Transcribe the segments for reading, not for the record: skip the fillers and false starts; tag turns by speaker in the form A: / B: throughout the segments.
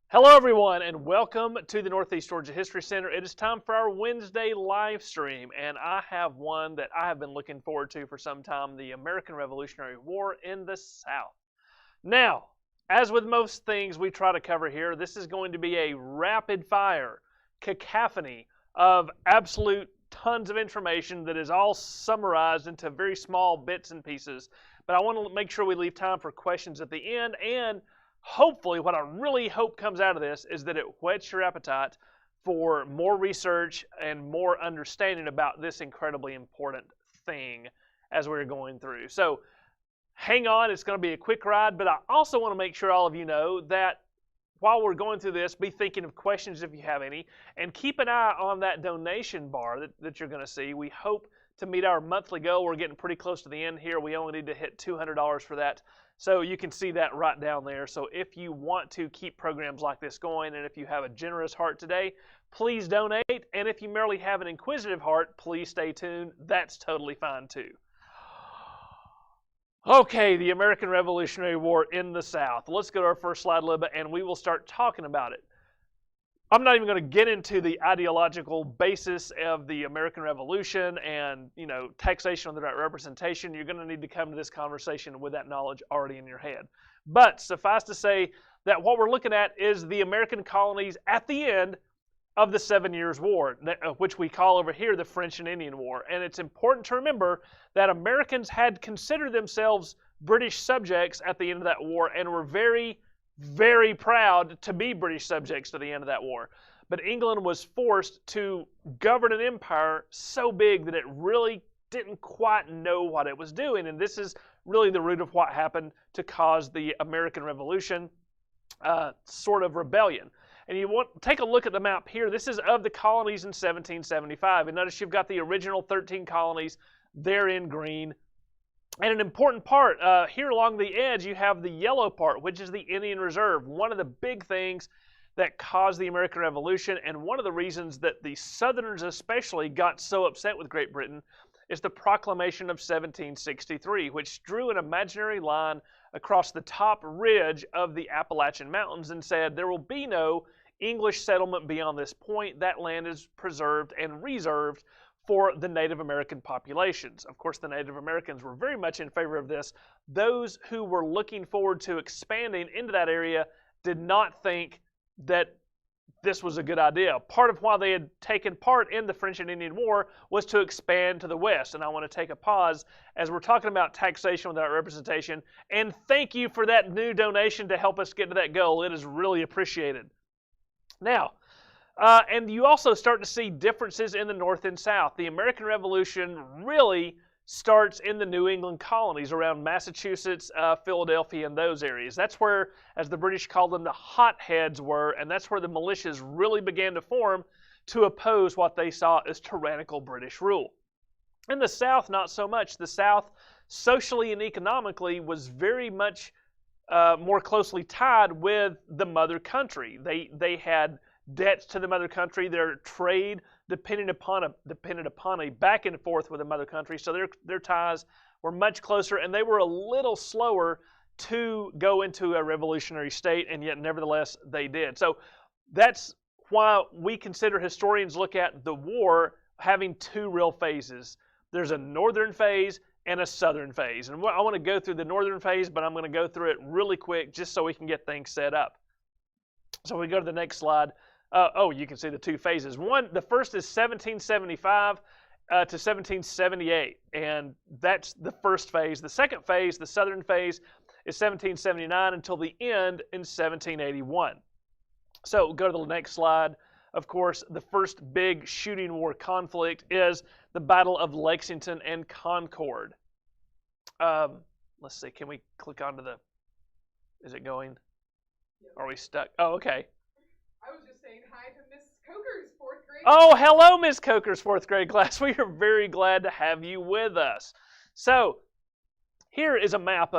A: Hello everyone and welcome to the Northeast Georgia History Center. It is time for our Wednesday live stream, and I have one that I have been looking forward to for some time, the American Revolutionary War in the South. Now, as with most things we try to cover here, this is going to be a rapid fire cacophony of absolute tons of information that is all summarized into very small bits and pieces. But I want to make sure we leave time for questions at the end, and hopefully, what I really hope comes out of this is that it whets your appetite for more research and more understanding about this incredibly important thing as we're going through. So hang on, it's going to be a quick ride, but I also want to make sure all of you know that while we're going through this, be thinking of questions if you have any, and keep an eye on that donation bar that you're going to see. We hope to meet our monthly goal. We're getting pretty close to the end here. We only need to hit $200 for that. So you can see that right down there. So if you want to keep programs like this going, and if you have a generous heart today, please donate. And if you merely have an inquisitive heart, please stay tuned. That's totally fine too. Okay, the American Revolutionary War in the South. Let's go to our first slide a little bit, and we will start talking about it. I'm not even going to get into the ideological basis of the American Revolution and, taxation on the right representation. You're going to need to come to this conversation with that knowledge already in your head. But suffice to say that what we're looking at is the American colonies at the end of the 7 Years' War, which we call over here the French and Indian War. And it's important to remember that Americans had considered themselves British subjects at the end of that war and were very proud to be British subjects to the end of that war. But England was forced to govern an empire so big that it really didn't quite know what it was doing. And this is really the root of what happened to cause the American Revolution sort of rebellion. And you want to take a look at the map here. This is of the colonies in 1775. And notice you've got the original 13 colonies there in green. And an important part, here along the edge, you have the yellow part, which is the Indian Reserve. One of the big things that caused the American Revolution, and one of the reasons that the Southerners especially got so upset with Great Britain, is the Proclamation of 1763, which drew an imaginary line across the top ridge of the Appalachian Mountains and said there will be no English settlement beyond this point. That land is preserved and reserved for the Native American populations. Of course, the Native Americans were very much in favor of this. Those who were looking forward to expanding into that area did not think that this was a good idea. Part of why they had taken part in the French and Indian War was to expand to the west. And I want to take a pause as we're talking about taxation without representation. And thank you for that new donation to help us get to that goal. It is really appreciated. Now, and you also start to see differences in the North and South. The American Revolution really starts in the New England colonies around Massachusetts, Philadelphia, and those areas. That's where, as the British called them, the hotheads were, and that's where the militias really began to form to oppose what they saw as tyrannical British rule. In the South, not so much. The South, socially and economically, was very much more closely tied with the mother country. They had debts to the mother country. Their trade depended upon a back and forth with the mother country. So their ties were much closer, and they were a little slower to go into a revolutionary state, and yet nevertheless they did. So that's why we consider historians look at the war having two real phases. There's a northern phase and a southern phase. And I want to go through the northern phase, but I'm going to go through it really quick just so we can get things set up. So we go to the next slide. You can see the two phases. The first is 1775 to 1778, and that's the first phase. The second phase, the southern phase, is 1779 until the end in 1781. So go to the next slide. Of course, the first big shooting war conflict is the Battle of Lexington and Concord. Let's see, can we click onto is it going?
B: Yes.
A: Are we stuck? Oh, okay.
B: I was just saying hi to Miss Coker's 4th grade.
A: Oh, hello, Miss Coker's 4th grade class. We are very glad to have you with us. So, here is a map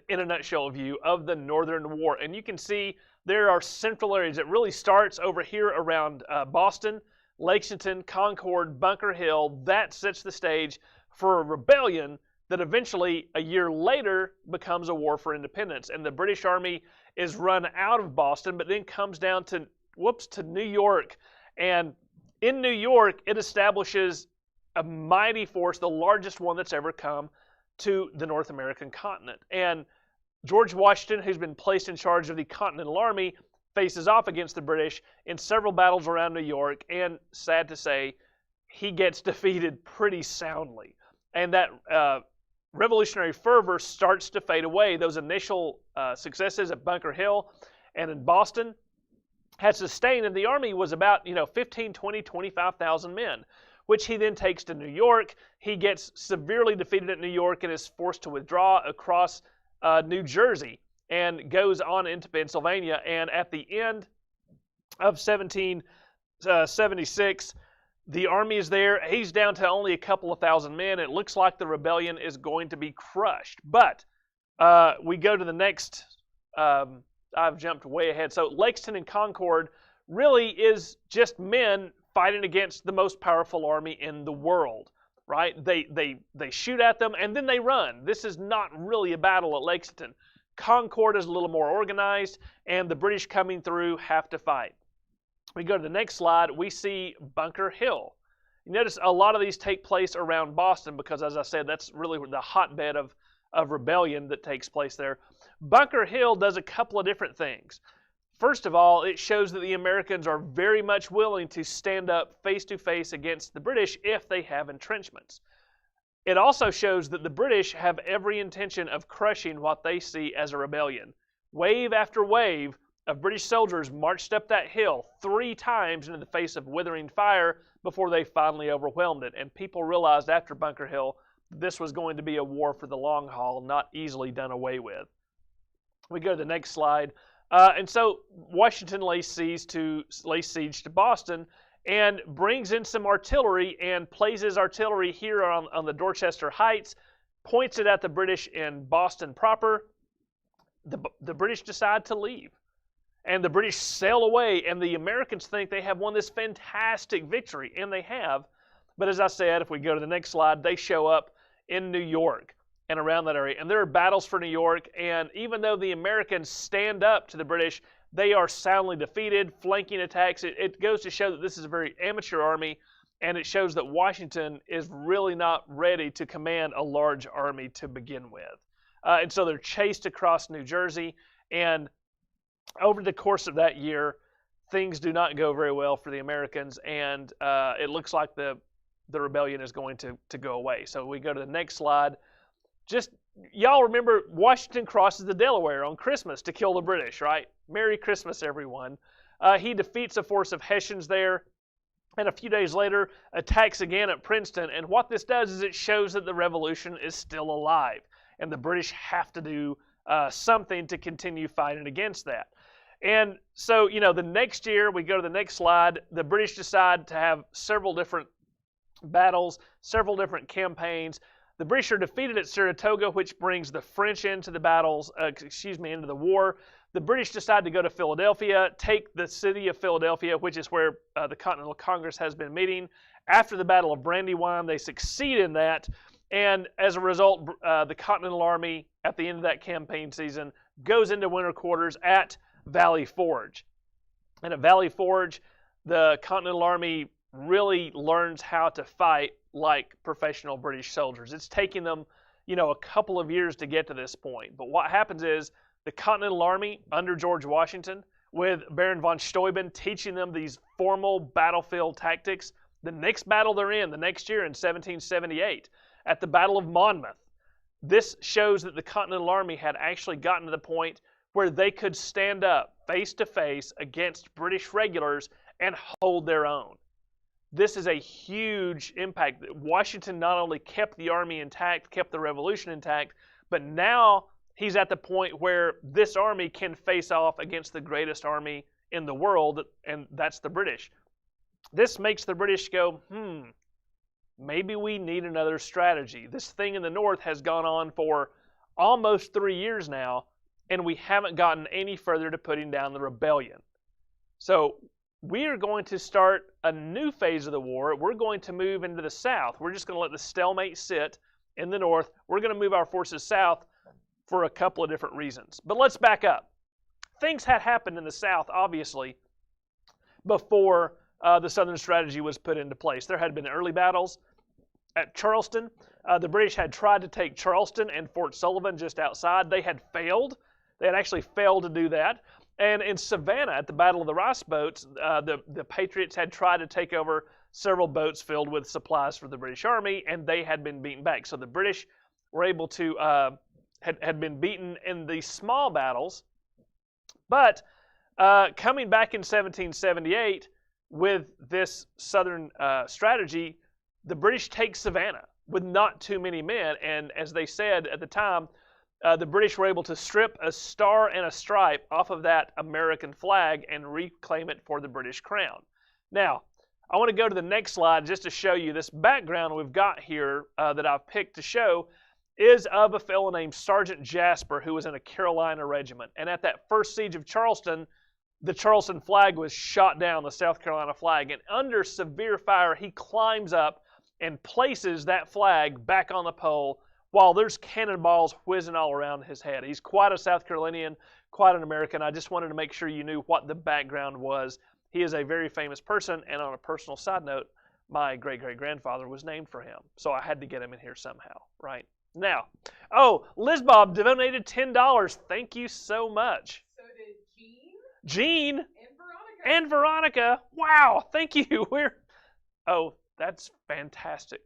A: in a nutshell view of the Northern War. And you can see there are central areas. It really starts over here around Boston, Lexington, Concord, Bunker Hill. That sets the stage for a rebellion that eventually, a year later, becomes a war for independence. And the British Army is run out of Boston, but then comes down to, to New York. And in New York, it establishes a mighty force, the largest one that's ever come to the North American continent. And George Washington, who's been placed in charge of the Continental Army, faces off against the British in several battles around New York, and sad to say, he gets defeated pretty soundly. And that revolutionary fervor starts to fade away. Those initial successes at Bunker Hill and in Boston had sustained, and the army was about 15, 20, 25,000 men, which he then takes to New York. He gets severely defeated at New York and is forced to withdraw across New Jersey and goes on into Pennsylvania. And at the end of 1776, the army is there. He's down to only a couple of thousand men. It looks like the rebellion is going to be crushed. But we go to the next, I've jumped way ahead. So Lexington and Concord really is just men fighting against the most powerful army in the world, right? They shoot at them and then they run. This is not really a battle at Lexington. Concord is a little more organized, and the British coming through have to fight. We go to the next slide, we see Bunker Hill. You notice a lot of these take place around Boston because, as I said, that's really the hotbed of rebellion that takes place there. Bunker Hill does a couple of different things. First of all, it shows that the Americans are very much willing to stand up face-to-face against the British if they have entrenchments. It also shows that the British have every intention of crushing what they see as a rebellion. Wave after wave of British soldiers marched up that hill 3 times into the face of withering fire before they finally overwhelmed it. And people realized after Bunker Hill this was going to be a war for the long haul, not easily done away with. We go to the next slide. And so Washington lays siege to Boston and brings in some artillery and places artillery here on the Dorchester Heights, points it at the British in Boston proper. The British decide to leave. And the British sail away, and the Americans think they have won this fantastic victory, and they have. But as I said, if we go to the next slide, they show up in New York and around that area. And there are battles for New York, and even though the Americans stand up to the British, they are soundly defeated, flanking attacks. It goes to show that this is a very amateur army, and it shows that Washington is really not ready to command a large army to begin with. And so they're chased across New Jersey, and over the course of that year, things do not go very well for the Americans, and it looks like the rebellion is going to go away. So we go to the next slide. Just, y'all remember Washington crosses the Delaware on Christmas to kill the British, right? Merry Christmas, everyone. He defeats a force of Hessians there, and a few days later attacks again at Princeton. And what this does is it shows that the revolution is still alive, and the British have to do something to continue fighting against that. And so, the next year, we go to the next slide, the British decide to have several different battles, several different campaigns. The British are defeated at Saratoga, which brings the French into the into the war. The British decide to go to Philadelphia, take the city of Philadelphia, which is where the Continental Congress has been meeting. After the Battle of Brandywine, they succeed in that, and as a result, the Continental Army, at the end of that campaign season, goes into winter quarters at Valley Forge. And at Valley Forge, the Continental Army really learns how to fight like professional British soldiers. It's taking them, a couple of years to get to this point. But what happens is the Continental Army under George Washington, with Baron von Steuben teaching them these formal battlefield tactics, the next battle they're in, the next year in 1778, at the Battle of Monmouth, this shows that the Continental Army had actually gotten to the point where they could stand up face to face against British regulars and hold their own. This is a huge impact. Washington not only kept the army intact, kept the revolution intact, but now he's at the point where this army can face off against the greatest army in the world, and that's the British. This makes the British go, maybe we need another strategy. This thing in the north has gone on for almost 3 years now, and we haven't gotten any further to putting down the rebellion. So we are going to start a new phase of the war. We're going to move into the south. We're just going to let the stalemate sit in the north. We're going to move our forces south for a couple of different reasons. But let's back up. Things had happened in the south, obviously, before the southern strategy was put into place. There had been early battles at Charleston. The British had tried to take Charleston and Fort Sullivan just outside. They had failed. They had actually failed to do that. And in Savannah, at the Battle of the Rice Boats, the Patriots had tried to take over several boats filled with supplies for the British Army, and they had been beaten back. So the British were able to, had been beaten in these small battles. But coming back in 1778 with this southern strategy, the British take Savannah with not too many men. And as they said at the time, the British were able to strip a star and a stripe off of that American flag and reclaim it for the British crown. Now, I want to go to the next slide just to show you this background we've got here that I've picked to show is of a fellow named Sergeant Jasper, who was in a Carolina regiment. And at that first siege of Charleston, the Charleston flag was shot down, the South Carolina flag. And under severe fire, he climbs up and places that flag back on the pole while there's cannonballs whizzing all around his head. He's quite a South Carolinian, quite an American. I just wanted to make sure you knew what the background was. He is a very famous person, and on a personal side note, my great-great-grandfather was named for him. So I had to get him in here somehow, right? Now, oh, Liz Bob donated $10. Thank you so much.
B: So did
A: Jean
B: and Veronica.
A: and Veronica. Wow, thank you. Oh, that's fantastic.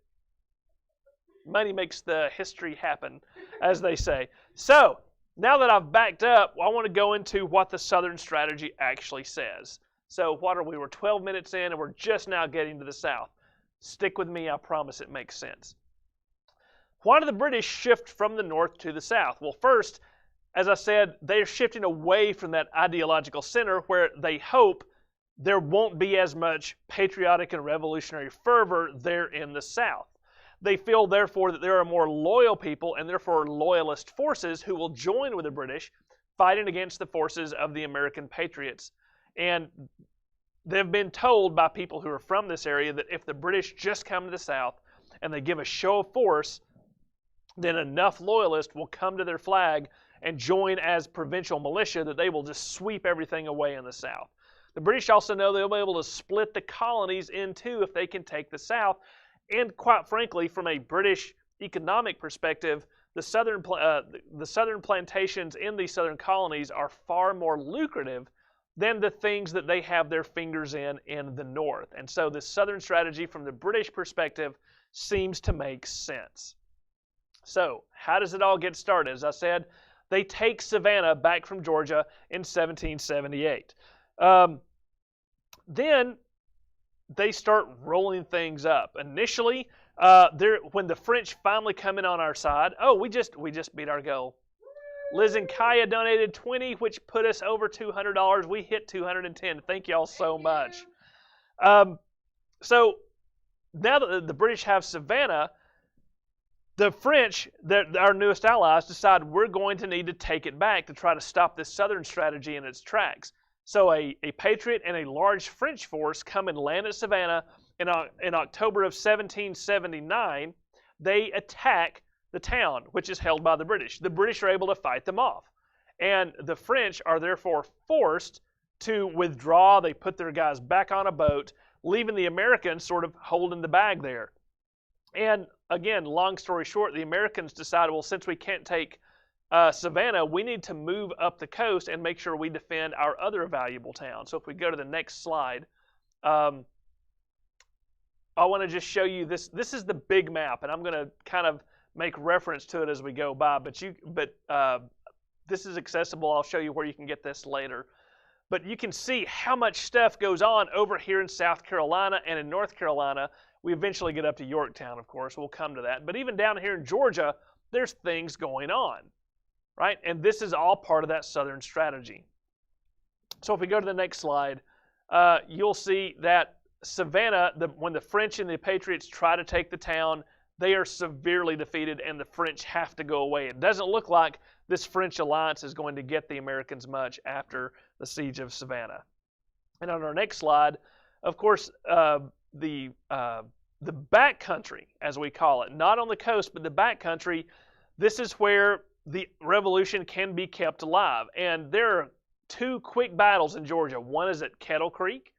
A: Money makes the history happen, as they say. So, now that I've backed up, I want to go into what the Southern strategy actually says. So, what are we? We're 12 minutes in, and we're just now getting to the South. Stick with me, I promise it makes sense. Why do the British shift from the North to the South? Well, first, as I said, they're shifting away from that ideological center where they hope there won't be as much patriotic and revolutionary fervor there in the South. They feel, therefore, that there are more loyal people and therefore loyalist forces who will join with the British fighting against the forces of the American patriots. And they've been told by people who are from this area that if the British just come to the South and they give a show of force, then enough loyalists will come to their flag and join as provincial militia that they will just sweep everything away in the South. The British also know they'll be able to split the colonies in two if they can take the South. And quite frankly, from a British economic perspective, the southern plantations in these southern colonies are far more lucrative than the things that they have their fingers in the North. And so the southern strategy from the British perspective seems to make sense. So how does it all get started? As I said, they take Savannah back from Georgia in 1778. Then they start rolling things up. Initially, when the French finally come in on our side, we just beat our goal. Liz and Kaya donated $20, which put us over $200. We hit $210. Thank y'all so much. So now that the British have Savannah, the French, our newest allies, decide we're going to need to take it back to try to stop this southern strategy in its tracks. So a Patriot and a large French force come and land at Savannah in October of 1779. They attack the town, which is held by the British. The British are able to fight them off. And the French are therefore forced to withdraw. They put their guys back on a boat, leaving the Americans sort of holding the bag there. And again, long story short, the Americans decided, well, since we can't take Savannah, we need to move up the coast and make sure we defend our other valuable towns. So if we go to the next slide, I want to just show you this. This is the big map, and I'm going to kind of make reference to it as we go by. But this is accessible. I'll show you where you can get this later. But you can see how much stuff goes on over here in South Carolina and in North Carolina. We eventually get up to Yorktown, of course. We'll come to that. But even down here in Georgia, there's things going on, right? And this is all part of that southern strategy. So if we go to the next slide, you'll see that Savannah, when the French and the Patriots try to take the town, they are severely defeated and the French have to go away. It doesn't look like this French alliance is going to get the Americans much after the siege of Savannah. And on our next slide, of course, the the back country, as we call it, not on the coast, but the back country, this is where the revolution can be kept alive. And there are two quick battles in Georgia. One is at Kettle Creek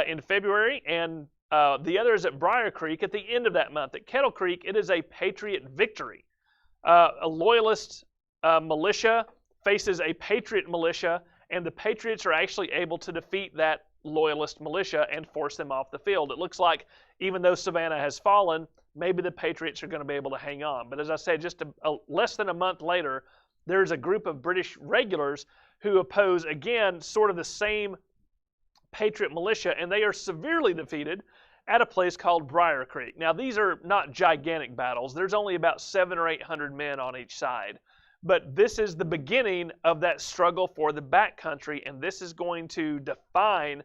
A: in February, and the other is at Briar Creek at the end of that month. At Kettle Creek, it is a Patriot victory. A Loyalist militia faces a Patriot militia, and the Patriots are actually able to defeat that Loyalist militia and force them off the field. It looks like even though Savannah has fallen, maybe the Patriots are going to be able to hang on. But as I said, just less than a month later, there's a group of British regulars who oppose, again, sort of the same Patriot militia, and they are severely defeated at a place called Briar Creek. Now, these are not gigantic battles. There's only about 700 or 800 men on each side. But this is the beginning of that struggle for the backcountry, and this is going to define,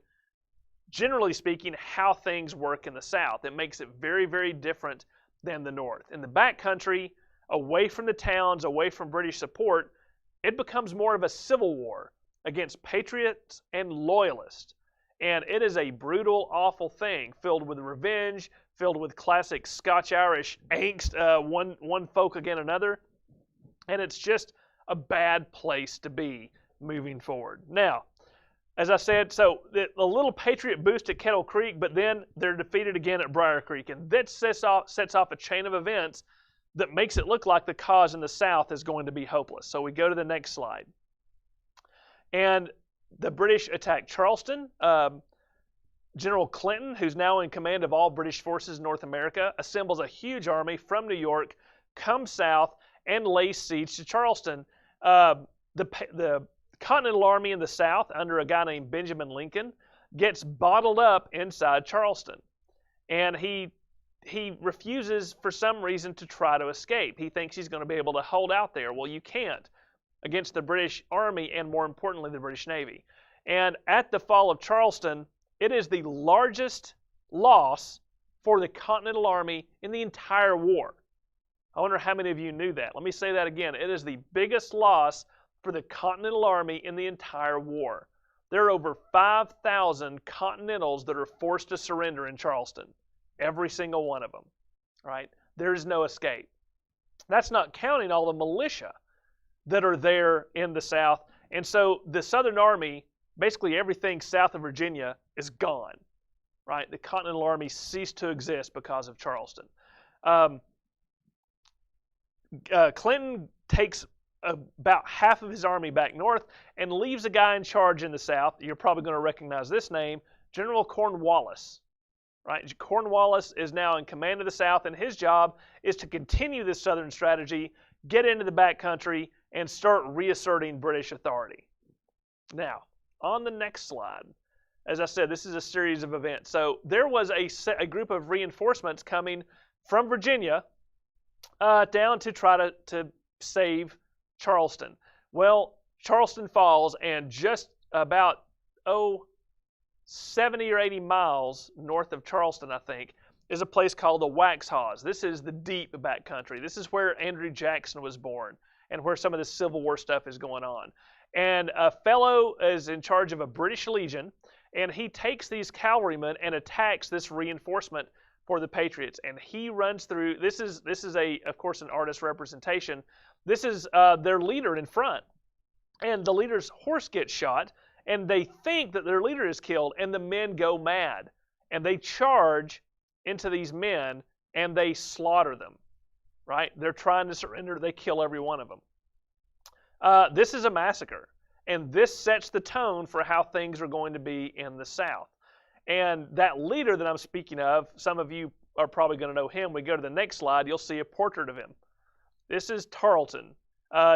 A: generally speaking, how things work in the South. It makes it very, very different than the North. In the backcountry, away from the towns, away from British support, it becomes more of a civil war against Patriots and Loyalists. And it is a brutal, awful thing, filled with revenge, filled with classic Scotch-Irish angst, one folk against another. And it's just a bad place to be moving forward. Now, as I said, so the little Patriot boost at Kettle Creek, but then they're defeated again at Briar Creek. And that sets off a chain of events that makes it look like the cause in the South is going to be hopeless. So we go to the next slide. And the British attack Charleston. General Clinton, who's now in command of all British forces in North America, assembles a huge army from New York, comes south, and lays siege to Charleston. The Continental Army in the South, under a guy named Benjamin Lincoln, gets bottled up inside Charleston. And he refuses, for some reason, to try to escape. He thinks he's going to be able to hold out there. Well, you can't against the British Army and, more importantly, the British Navy. And at the fall of Charleston, it is the largest loss for the Continental Army in the entire war. I wonder how many of you knew that. Let me say that again. It is the biggest loss for the Continental Army in the entire war. There are over 5,000 Continentals that are forced to surrender in Charleston. Every single one of them. Right? There is no escape. That's not counting all the militia that are there in the South. And so the Southern Army, basically everything south of Virginia, is gone. Right? The Continental Army ceased to exist because of Charleston. Clinton takes about half of his army back north and leaves a guy in charge in the South. You're probably going to recognize this name, General Cornwallis. Right? Cornwallis is now in command of the South, and his job is to continue this Southern strategy, get into the backcountry, and start reasserting British authority. Now, on the next slide, as I said, this is a series of events. So there was a group of reinforcements coming from Virginia down to try to save Charleston. Well, Charleston falls, and just about 70 or 80 miles north of Charleston, I think, is a place called the Waxhaws. This is the deep backcountry. This is where Andrew Jackson was born and where some of the Civil War stuff is going on. And a fellow is in charge of a British Legion, and he takes these cavalrymen and attacks this reinforcement for the Patriots. And he runs through, this is of course, an artist representation. This is their leader in front. And the leader's horse gets shot, and they think that their leader is killed, and the men go mad. And they charge into these men, and they slaughter them. Right? They're trying to surrender. They kill every one of them. This is a massacre. And this sets the tone for how things are going to be in the South. And that leader that I'm speaking of, some of you are probably going to know him. We go to the next slide, you'll see a portrait of him. This is Tarleton.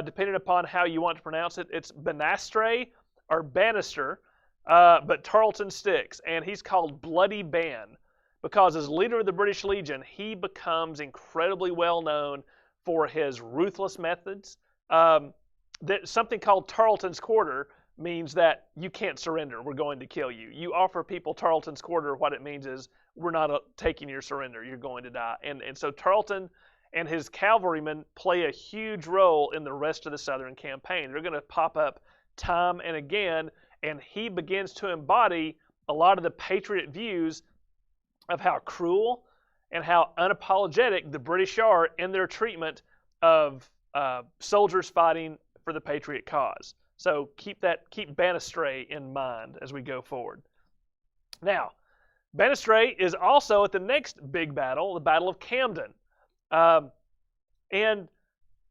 A: Depending upon how you want to pronounce it, it's Banastre or Bannister, but Tarleton sticks. And he's called Bloody Ban because as leader of the British Legion, he becomes incredibly well known for his ruthless methods. Something called Tarleton's Quarter means that you can't surrender. We're going to kill you. You offer people Tarleton's Quarter, what it means is we're not taking your surrender. You're going to die. And so Tarleton and his cavalrymen play a huge role in the rest of the Southern campaign. They're going to pop up time and again, and he begins to embody a lot of the Patriot views of how cruel and how unapologetic the British are in their treatment of soldiers fighting for the Patriot cause. So keep Banastray in mind as we go forward. Now, Banastray is also at the next big battle, the Battle of Camden. And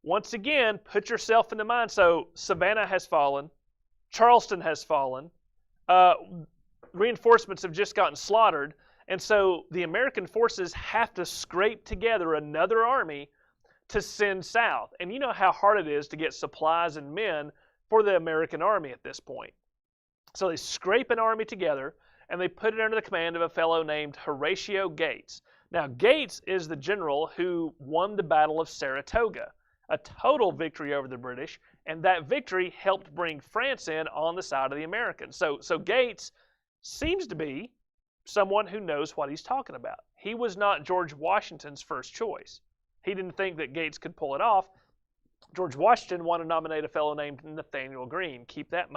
A: once again, put yourself in the mind. So Savannah has fallen. Charleston has fallen. Reinforcements have just gotten slaughtered. And so the American forces have to scrape together another army to send south. And you know how hard it is to get supplies and men for the American army at this point. So they scrape an army together, and they put it under the command of a fellow named Horatio Gates. Now, Gates is the general who won the Battle of Saratoga, a total victory over the British, and that victory helped bring France in on the side of the Americans. So Gates seems to be someone who knows what he's talking about. He was not George Washington's first choice. He didn't think that Gates could pull it off. George Washington wanted to nominate a fellow named Nathaniel Greene. Keep that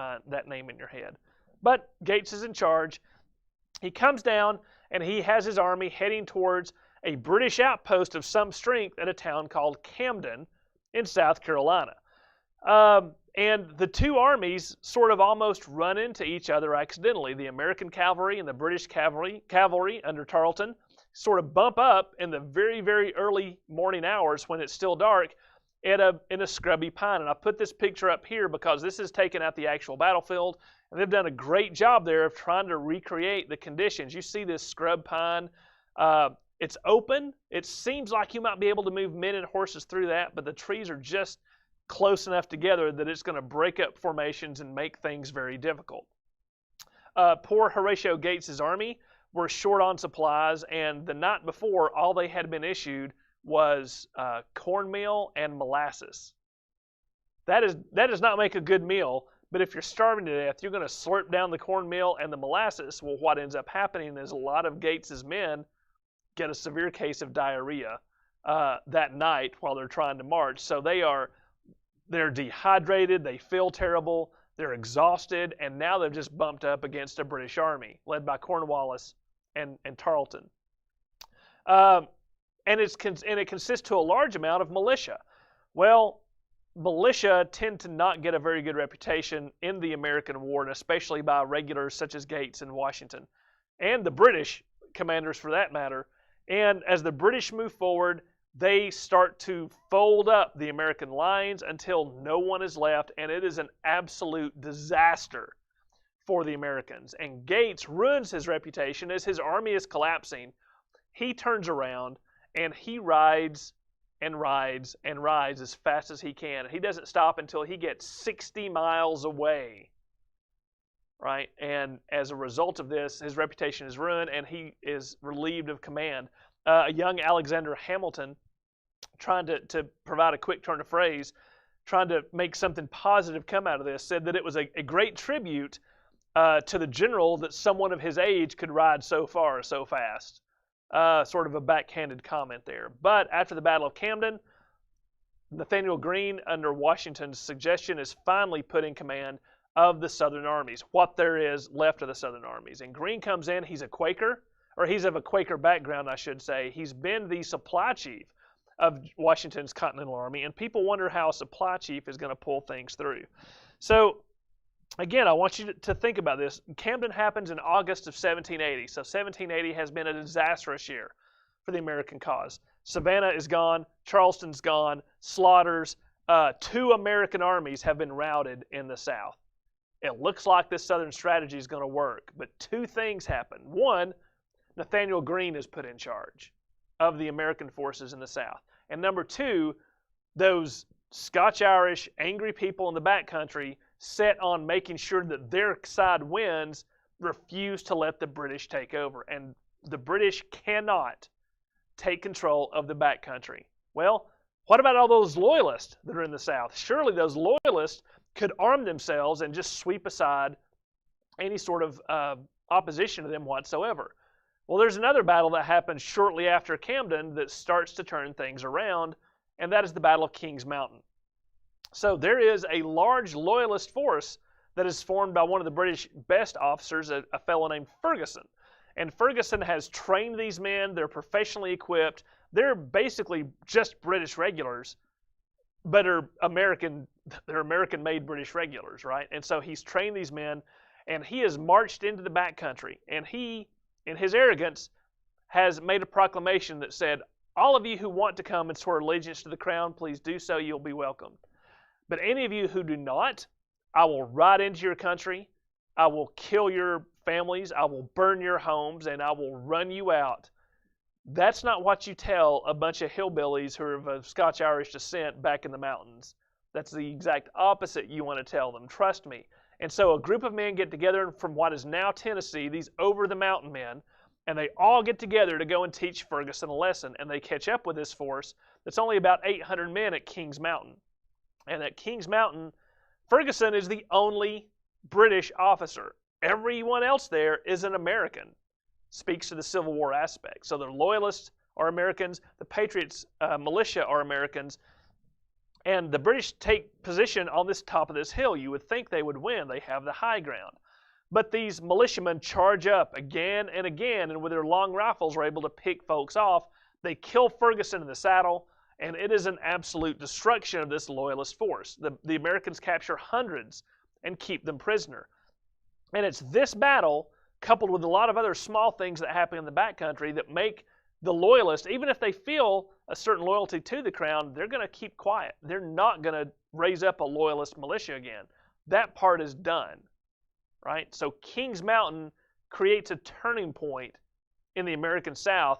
A: name in your head. But Gates is in charge. He comes down, and he has his army heading towards a British outpost of some strength at a town called Camden in South Carolina. And the two armies sort of almost run into each other accidentally. The American cavalry and the British cavalry under Tarleton sort of bump up in the very, very early morning hours when it's still dark in a scrubby pine. And I put this picture up here because this is taken at the actual battlefield, and they've done a great job there of trying to recreate the conditions. You see this scrub pine. It's open. It seems like you might be able to move men and horses through that, but the trees are just close enough together that it's going to break up formations and make things very difficult. Poor Horatio Gates' army were short on supplies, and the night before, all they had been issued was cornmeal and molasses. That does not make a good meal, but if you're starving to death, you're going to slurp down the cornmeal and the molasses. Well, what ends up happening is a lot of Gates' men get a severe case of diarrhea that night while they're trying to march. So they're dehydrated, they feel terrible, they're exhausted, and now they've just bumped up against a British army led by Cornwallis and Tarleton. And it consists to a large amount of militia. Well, militia tend to not get a very good reputation in the American war, and especially by regulars such as Gates and Washington, and the British commanders for that matter. And as the British move forward, they start to fold up the American lines until no one is left, and it is an absolute disaster for the Americans. And Gates ruins his reputation as his army is collapsing. He turns around and he rides and rides and rides as fast as he can. He doesn't stop until he gets 60 miles away, right? And as a result of this, his reputation is ruined and he is relieved of command. A young Alexander Hamilton, trying to provide a quick turn of phrase, trying to make something positive come out of this, said that it was a great tribute to the general that someone of his age could ride so far so fast. Sort of a backhanded comment there. But after the Battle of Camden, Nathaniel Greene, under Washington's suggestion, is finally put in command of the Southern armies, what there is left of the Southern armies. And Greene comes in, he's a Quaker, or he's of a Quaker background, I should say. He's been the supply chief of Washington's Continental Army, and people wonder how a supply chief is going to pull things through. So, again, I want you to think about this. Camden happens in August of 1780, so 1780 has been a disastrous year for the American cause. Savannah is gone, Charleston's gone, slaughters. 2 American armies have been routed in the South. It looks like this Southern strategy is going to work, but 2 things happen. One, Nathaniel Greene is put in charge of the American forces in the South. And number 2, those Scotch-Irish angry people in the backcountry set on making sure that their side wins, refuse to let the British take over. And the British cannot take control of the backcountry. Well, what about all those loyalists that are in the South? Surely those loyalists could arm themselves and just sweep aside any sort of opposition to them whatsoever. Well, there's another battle that happens shortly after Camden that starts to turn things around, and that is the Battle of Kings Mountain. So there is a large loyalist force that is formed by one of the British best officers, a fellow named Ferguson. And Ferguson has trained these men. They're professionally equipped. They're basically just British regulars, but they're American-made British regulars, right? And so he's trained these men, and he has marched into the backcountry. And he, in his arrogance, has made a proclamation that said, all of you who want to come and swear allegiance to the crown, please do so. You'll be welcome. But any of you who do not, I will ride into your country. I will kill your families. I will burn your homes, and I will run you out. That's not what you tell a bunch of hillbillies who are of Scotch-Irish descent back in the mountains. That's the exact opposite you want to tell them. Trust me. And so a group of men get together from what is now Tennessee, these over-the-mountain men, and they all get together to go and teach Ferguson a lesson. And they catch up with this force that's only about 800 men at Kings Mountain. And at Kings Mountain, Ferguson is the only British officer. Everyone else there is an American. Speaks to the Civil War aspect. So the Loyalists are Americans, the Patriots militia are Americans, and the British take position on this top of this hill. You would think they would win. They have the high ground. But these militiamen charge up again and again, and with their long rifles are able to pick folks off. They kill Ferguson in the saddle, and it is an absolute destruction of this Loyalist force. The Americans capture hundreds and keep them prisoner. And it's this battle, coupled with a lot of other small things that happen in the backcountry, that make the Loyalists, even if they feel a certain loyalty to the crown, they're going to keep quiet. They're not going to raise up a Loyalist militia again. That part is done, right? So Kings Mountain creates a turning point in the American South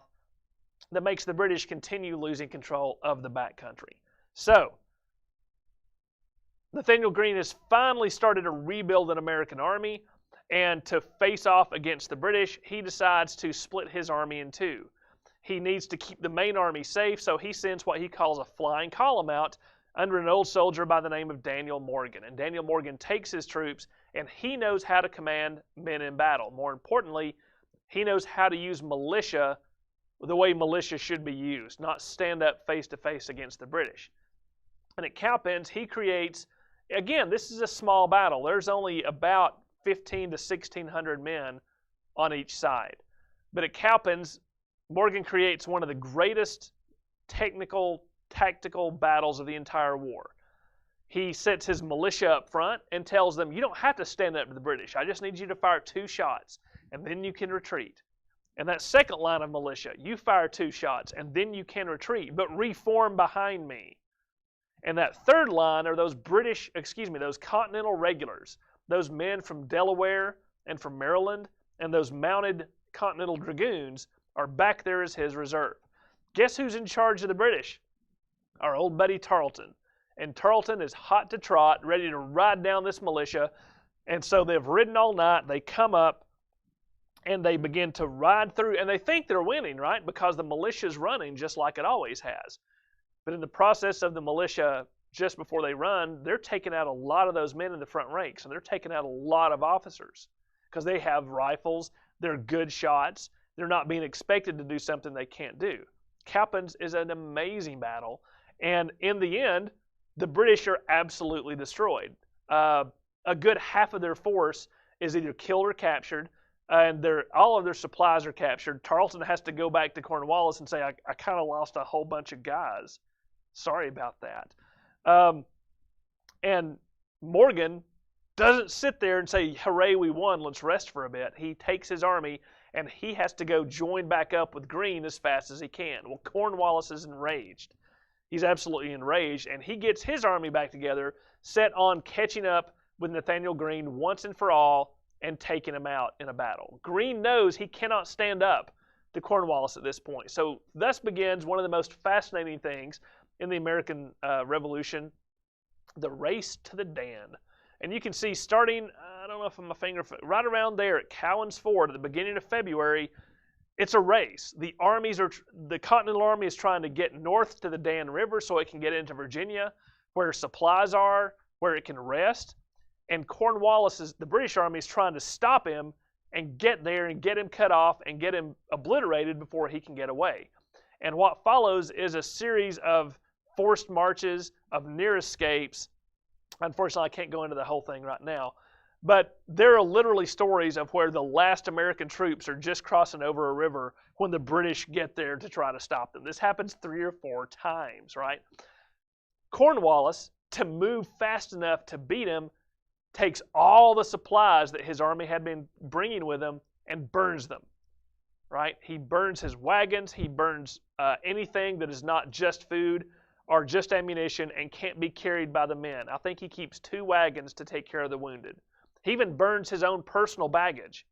A: that makes the British continue losing control of the backcountry. So Nathaniel Greene has finally started to rebuild an American army, and to face off against the British, he decides to split his army in two. He needs to keep the main army safe, so he sends what he calls a flying column out under an old soldier by the name of Daniel Morgan. And Daniel Morgan takes his troops, and he knows how to command men in battle. More importantly, he knows how to use militia the way militia should be used, not stand up face-to-face against the British. And at Cowpens, he creates, again, this is a small battle. There's only about 1,500 to 1,600 men on each side. But at Cowpens, Morgan creates one of the greatest technical, tactical battles of the entire war. He sets his militia up front and tells them, you don't have to stand up to the British. I just need you to fire 2 shots, and then you can retreat. And that second line of militia, you fire 2 shots, and then you can retreat, but reform behind me. And that third line are those those Continental regulars, those men from Delaware and from Maryland, and those mounted Continental Dragoons are back there as his reserve. Guess who's in charge of the British? Our old buddy Tarleton. And Tarleton is hot to trot, ready to ride down this militia. And so they've ridden all night. They come up and they begin to ride through, and they think they're winning, right? Because the militia's running just like it always has. But in the process of the militia, just before they run, they're taking out a lot of those men in the front ranks, and they're taking out a lot of officers because they have rifles, they're good shots, they're not being expected to do something they can't do. Cowpens is an amazing battle, and in the end, the British are absolutely destroyed. A good half of their force is either killed or captured, and all of their supplies are captured. Tarleton has to go back to Cornwallis and say, I kind of lost a whole bunch of guys. Sorry about that. And Morgan doesn't sit there and say, hooray, we won, let's rest for a bit. He takes his army, and he has to go join back up with Greene as fast as he can. Well, Cornwallis is enraged. He's absolutely enraged, and he gets his army back together, set on catching up with Nathaniel Greene once and for all and taking him out in a battle. Greene knows he cannot stand up to Cornwallis at this point. So thus begins one of the most fascinating things in the American Revolution, the race to the Dan. And you can see starting, I don't know if my finger, right around there at Cowan's Ford at the beginning of February, it's a race. The Continental Army is trying to get north to the Dan River so it can get into Virginia, where supplies are, where it can rest. And the British Army is trying to stop him and get there and get him cut off and get him obliterated before he can get away. And what follows is a series of forced marches, of near escapes. Unfortunately, I can't go into the whole thing right now. But there are literally stories of where the last American troops are just crossing over a river when the British get there to try to stop them. This happens 3 or 4 times, right? Cornwallis, to move fast enough to beat him, takes all the supplies that his army had been bringing with him and burns them, right? He burns his wagons. He burns anything that is not just food or just ammunition and can't be carried by the men. I think he keeps 2 wagons to take care of the wounded. He even burns his own personal baggage.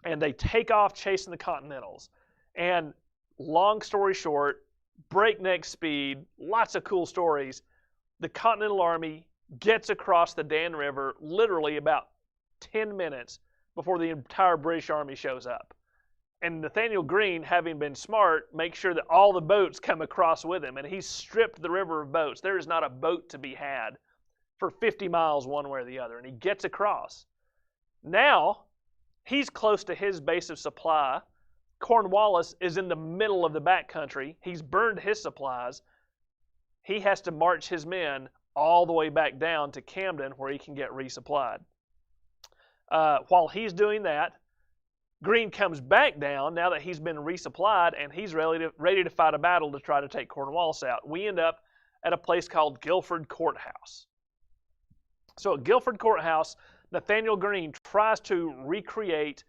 A: And they take off chasing the Continentals. And long story short, breakneck speed, lots of cool stories. The Continental Army gets across the Dan River literally about 10 minutes before the entire British Army shows up. And Nathaniel Greene, having been smart, makes sure that all the boats come across with him. And he's stripped the river of boats. There is not a boat to be had for 50 miles one way or the other. And he gets across. Now, he's close to his base of supply. Cornwallis is in the middle of the backcountry. He's burned his supplies. He has to march his men all the way back down to Camden where he can get resupplied. While he's doing that, Greene comes back down now that he's been resupplied, and he's ready to fight a battle to try to take Cornwallis out. We end up at a place called Guilford Courthouse. So at Guilford Courthouse, Nathaniel Greene tries to recreate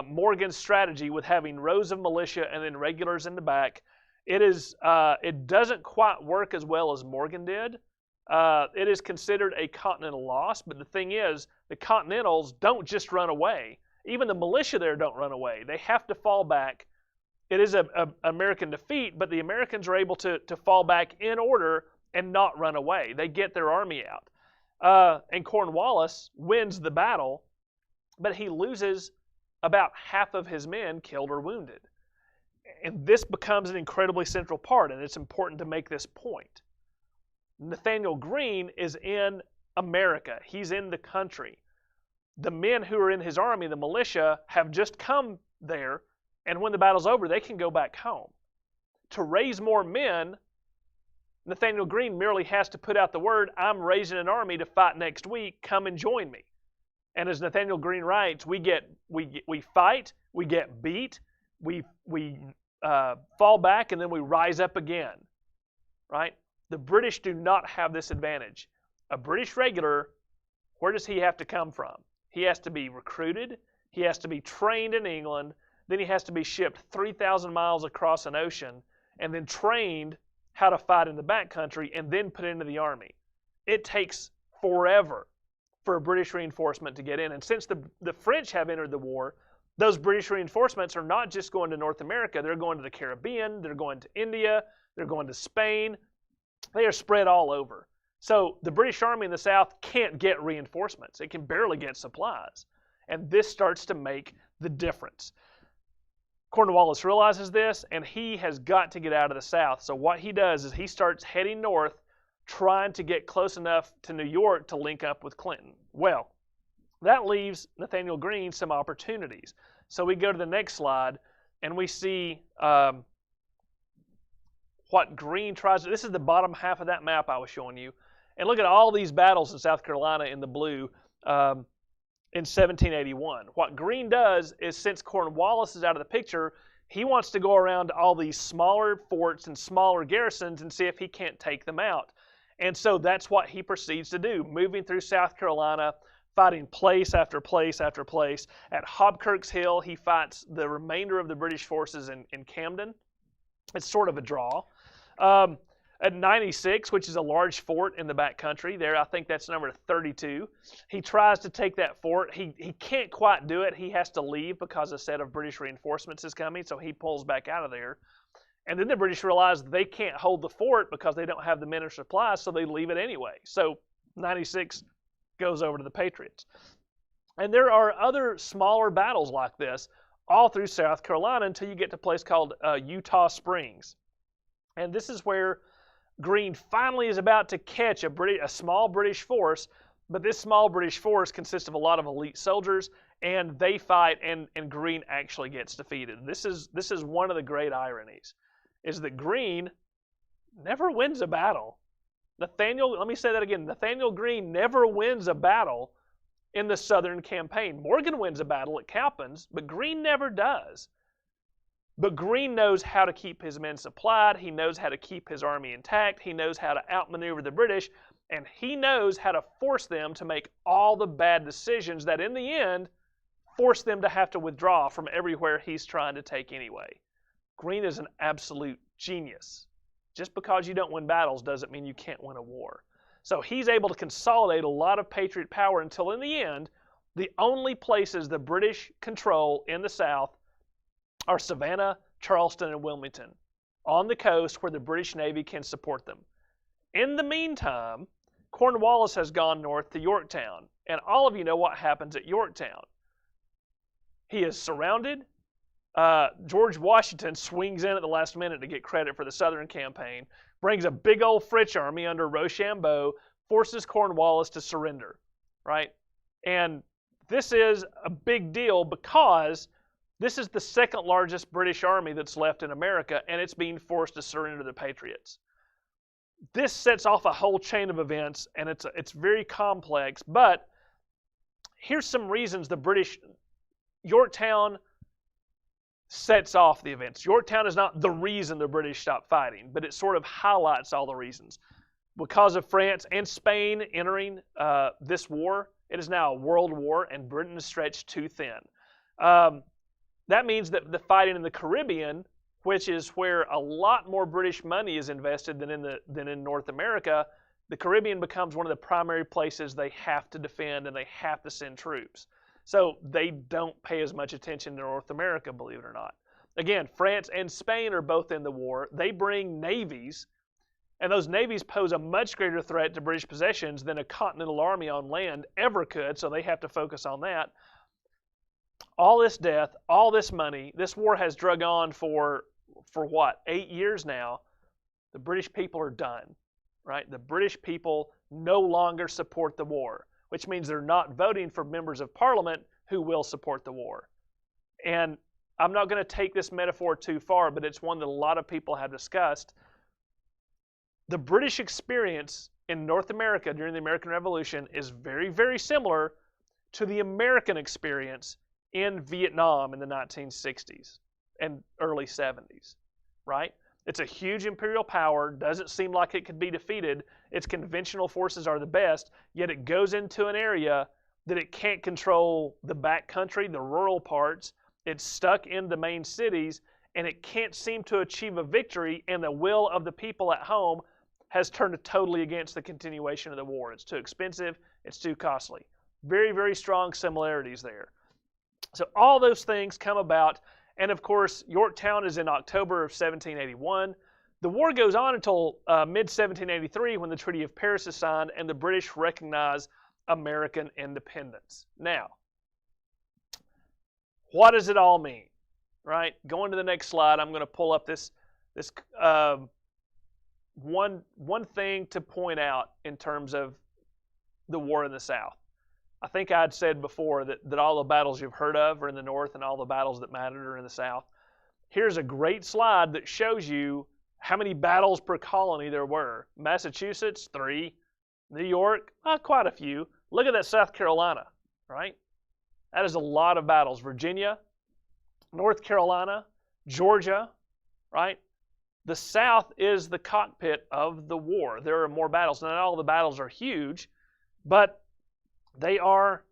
A: Morgan's strategy with having rows of militia and then regulars in the back. It doesn't quite work as well as Morgan did. It is considered a Continental loss, but the thing is, the Continentals don't just run away. Even the militia there don't run away. They have to fall back. It is an American defeat, but the Americans are able to fall back in order and not run away. They get their army out. And Cornwallis wins the battle, but he loses about half of his men killed or wounded. And this becomes an incredibly central part, and it's important to make this point. Nathaniel Greene is in America. He's in the country. The men who are in his army, the militia, have just come there, and when the battle's over, they can go back home. To raise more men, Nathaniel Greene merely has to put out the word, I'm raising an army to fight next week, come and join me. And as Nathaniel Greene writes, we fight, we get beat, we fall back, and then we rise up again, right? The British do not have this advantage. A British regular, where does he have to come from? He has to be recruited, he has to be trained in England, then he has to be shipped 3,000 miles across an ocean, and then trained how to fight in the backcountry, and then put into the army. It takes forever for a British reinforcement to get in. And since the French have entered the war, those British reinforcements are not just going to North America, they're going to the Caribbean, they're going to India, they're going to Spain. They are spread all over. So the British Army in the South can't get reinforcements. It can barely get supplies. And this starts to make the difference. Cornwallis realizes this, and he has got to get out of the South. So what he does is he starts heading north, trying to get close enough to New York to link up with Clinton. Well, that leaves Nathaniel Greene some opportunities. So we go to the next slide, and we see what Greene tries to... This is the bottom half of that map I was showing you. And look at all these battles in South Carolina in the blue in 1781. What Greene does is, since Cornwallis is out of the picture, he wants to go around to all these smaller forts and smaller garrisons and see if he can't take them out. And so that's what he proceeds to do, moving through South Carolina, fighting place after place after place. At Hobkirk's Hill, he fights the remainder of the British forces in Camden. It's sort of a draw. At 96, which is a large fort in the backcountry, there I think that's number 32, he tries to take that fort. He can't quite do it. He has to leave because a set of British reinforcements is coming, so he pulls back out of there. And then the British realize they can't hold the fort because they don't have the men or supplies, so they leave it anyway. So 96 goes over to the Patriots. And there are other smaller battles like this all through South Carolina until you get to a place called Eutaw Springs. And this is where Greene finally is about to catch a small British force, but this small British force consists of a lot of elite soldiers, and they fight, and Greene actually gets defeated. This is one of the great ironies, is that Greene never wins a battle. Let me say that again. Nathaniel Greene never wins a battle, in the Southern campaign. Morgan wins a battle at Cowpens, but Greene never does. But Greene knows how to keep his men supplied. He knows how to keep his army intact. He knows how to outmaneuver the British, and he knows how to force them to make all the bad decisions that in the end force them to have to withdraw from everywhere he's trying to take anyway. Greene is an absolute genius. Just because you don't win battles doesn't mean you can't win a war. So he's able to consolidate a lot of Patriot power until in the end, the only places the British control in the South are Savannah, Charleston, and Wilmington, on the coast where the British Navy can support them. In the meantime, Cornwallis has gone north to Yorktown, and all of you know what happens at Yorktown. He is surrounded. George Washington swings in at the last minute to get credit for the Southern campaign, brings a big old French army under Rochambeau, forces Cornwallis to surrender, right? And this is a big deal because this is the second largest British army that's left in America, and it's being forced to surrender to the Patriots. This sets off a whole chain of events, and it's very complex, but here's some reasons Yorktown sets off the events. Yorktown is not the reason the British stopped fighting, but it sort of highlights all the reasons. Because of France and Spain entering this war, it is now a world war, and Britain is stretched too thin. That means that the fighting in the Caribbean, which is where a lot more British money is invested than in North America, the Caribbean becomes one of the primary places they have to defend and they have to send troops. So they don't pay as much attention to North America, believe it or not. Again, France and Spain are both in the war. They bring navies, and those navies pose a much greater threat to British possessions than a continental army on land ever could, so they have to focus on that. All this death, all this money, this war has drug on for what, 8 years now. The British people are done, right? The British people no longer support the war, which means they're not voting for members of Parliament who will support the war. And I'm not going to take this metaphor too far, but it's one that a lot of people have discussed. The British experience in North America during the American Revolution is very, very similar to the American experience in Vietnam in the 1960s and early 70s, right? It's a huge imperial power, doesn't seem like it could be defeated. Its conventional forces are the best, yet it goes into an area that it can't control the back country, the rural parts. It's stuck in the main cities, and it can't seem to achieve a victory, and the will of the people at home has turned totally against the continuation of the war. It's too expensive, it's too costly. Very, very strong similarities there. So all those things come about, and of course, Yorktown is in October of 1781. The war goes on until mid-1783 when the Treaty of Paris is signed and the British recognize American independence. Now, what does it all mean, right? Going to the next slide, I'm going to pull up this one thing to point out in terms of the war in the South. I think I'd said before that all the battles you've heard of are in the North and all the battles that mattered are in the South. Here's a great slide that shows you how many battles per colony there were. Massachusetts, 3. New York, quite a few. Look at that South Carolina, right? That is a lot of battles. Virginia, North Carolina, Georgia, right? The South is the cockpit of the war. There are more battles. Not all the battles are huge, but they are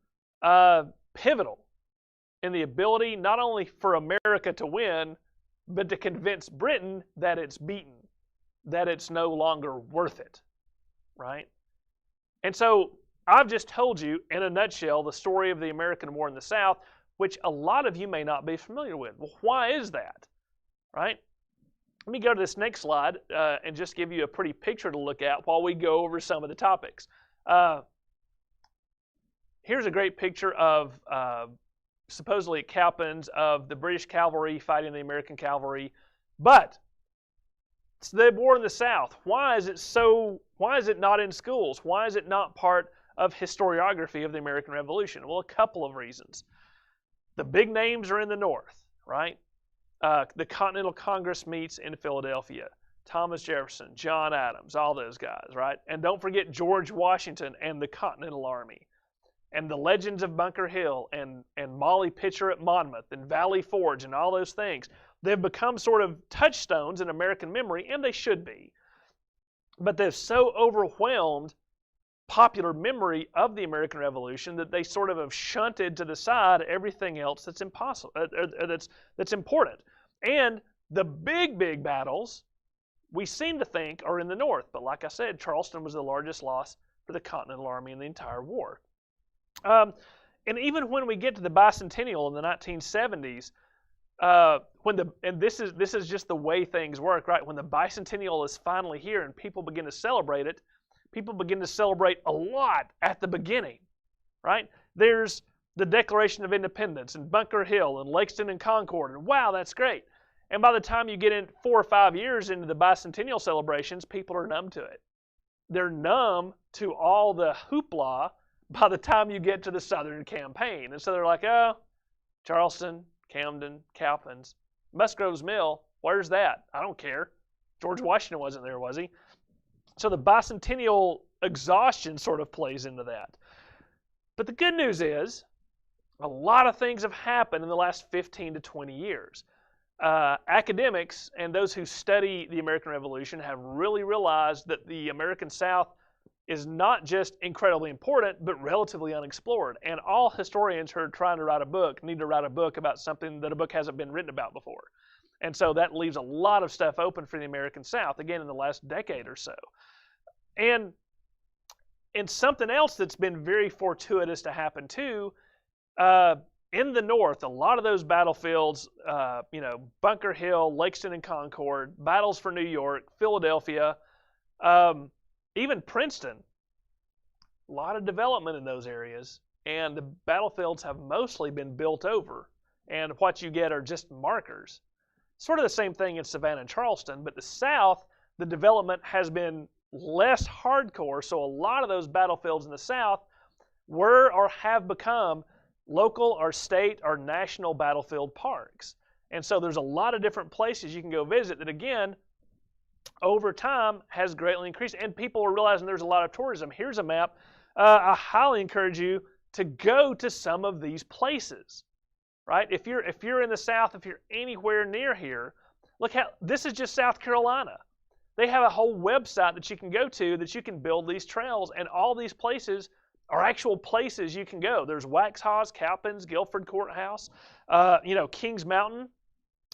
A: pivotal in the ability not only for America to win, but to convince Britain that it's beaten, that it's no longer worth it, right? And so I've just told you in a nutshell the story of the American War in the South, which a lot of you may not be familiar with. Well, why is that, right? Let me go to this next slide and just give you a pretty picture to look at while we go over some of the topics. Here's a great picture of supposedly Cowpens of the British cavalry fighting the American cavalry, but it's the war in the South. Why is it not in schools? Why is it not part of historiography of the American Revolution? Well, a couple of reasons. The big names are in the North, right? The Continental Congress meets in Philadelphia. Thomas Jefferson, John Adams, all those guys, right? And don't forget George Washington and the Continental Army. and the legends of Bunker Hill and Molly Pitcher at Monmouth and Valley Forge and all those things. They've become sort of touchstones in American memory, and they should be. But they've so overwhelmed popular memory of the American Revolution that they sort of have shunted to the side everything else that's impossible, that's important. And the big battles we seem to think are in the North. But like I said, Charleston was the largest loss for the Continental Army in the entire war. And even when we get to the bicentennial in the 1970s, and this is just the way things work, right? When the bicentennial is finally here and people begin to celebrate it, people begin to celebrate a lot at the beginning, right? There's the Declaration of Independence and Bunker Hill and Lexington and Concord, and wow, that's great. And by the time you get in 4 or 5 years into the bicentennial celebrations, people are numb to it. They're numb to all the hoopla by the time you get to the Southern Campaign. And so they're like, oh, Charleston, Camden, Cowpens, Musgrove's Mill, where's that? I don't care. George Washington wasn't there, was he? So the bicentennial exhaustion sort of plays into that. But the good news is, a lot of things have happened in the last 15 to 20 years. Academics and those who study the American Revolution have really realized that the American South is not just incredibly important, but relatively unexplored. And all historians who are trying to write a book need to write a book about something that a book hasn't been written about before. And so that leaves a lot of stuff open for the American South, again, in the last decade or so. And something else that's been very fortuitous to happen too, in the North, a lot of those battlefields, Bunker Hill, Lexington and Concord, battles for New York, Philadelphia, even Princeton, a lot of development in those areas, and the battlefields have mostly been built over, and what you get are just markers. Sort of the same thing in Savannah and Charleston, but the South, the development has been less hardcore, so a lot of those battlefields in the South were or have become local or state or national battlefield parks. And so there's a lot of different places you can go visit that, again, over time has greatly increased. And people are realizing there's a lot of tourism. Here's a map. I highly encourage you to go to some of these places, right? If you're in the South, if you're anywhere near here, look how this is just South Carolina. They have a whole website that you can go to that you can build these trails, and all these places are actual places you can go. There's Waxhaws, Cowpens, Guilford Courthouse, Kings Mountain.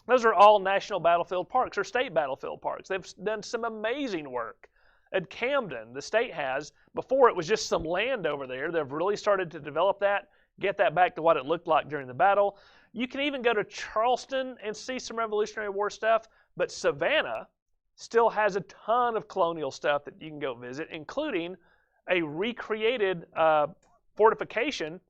A: Those are all national battlefield parks or state battlefield parks. They've done some amazing work. At Camden, the state has, before it was just some land over there, they've really started to develop that, get that back to what it looked like during the battle. You can even go to Charleston and see some Revolutionary War stuff, but Savannah still has a ton of colonial stuff that you can go visit, including a recreated fortification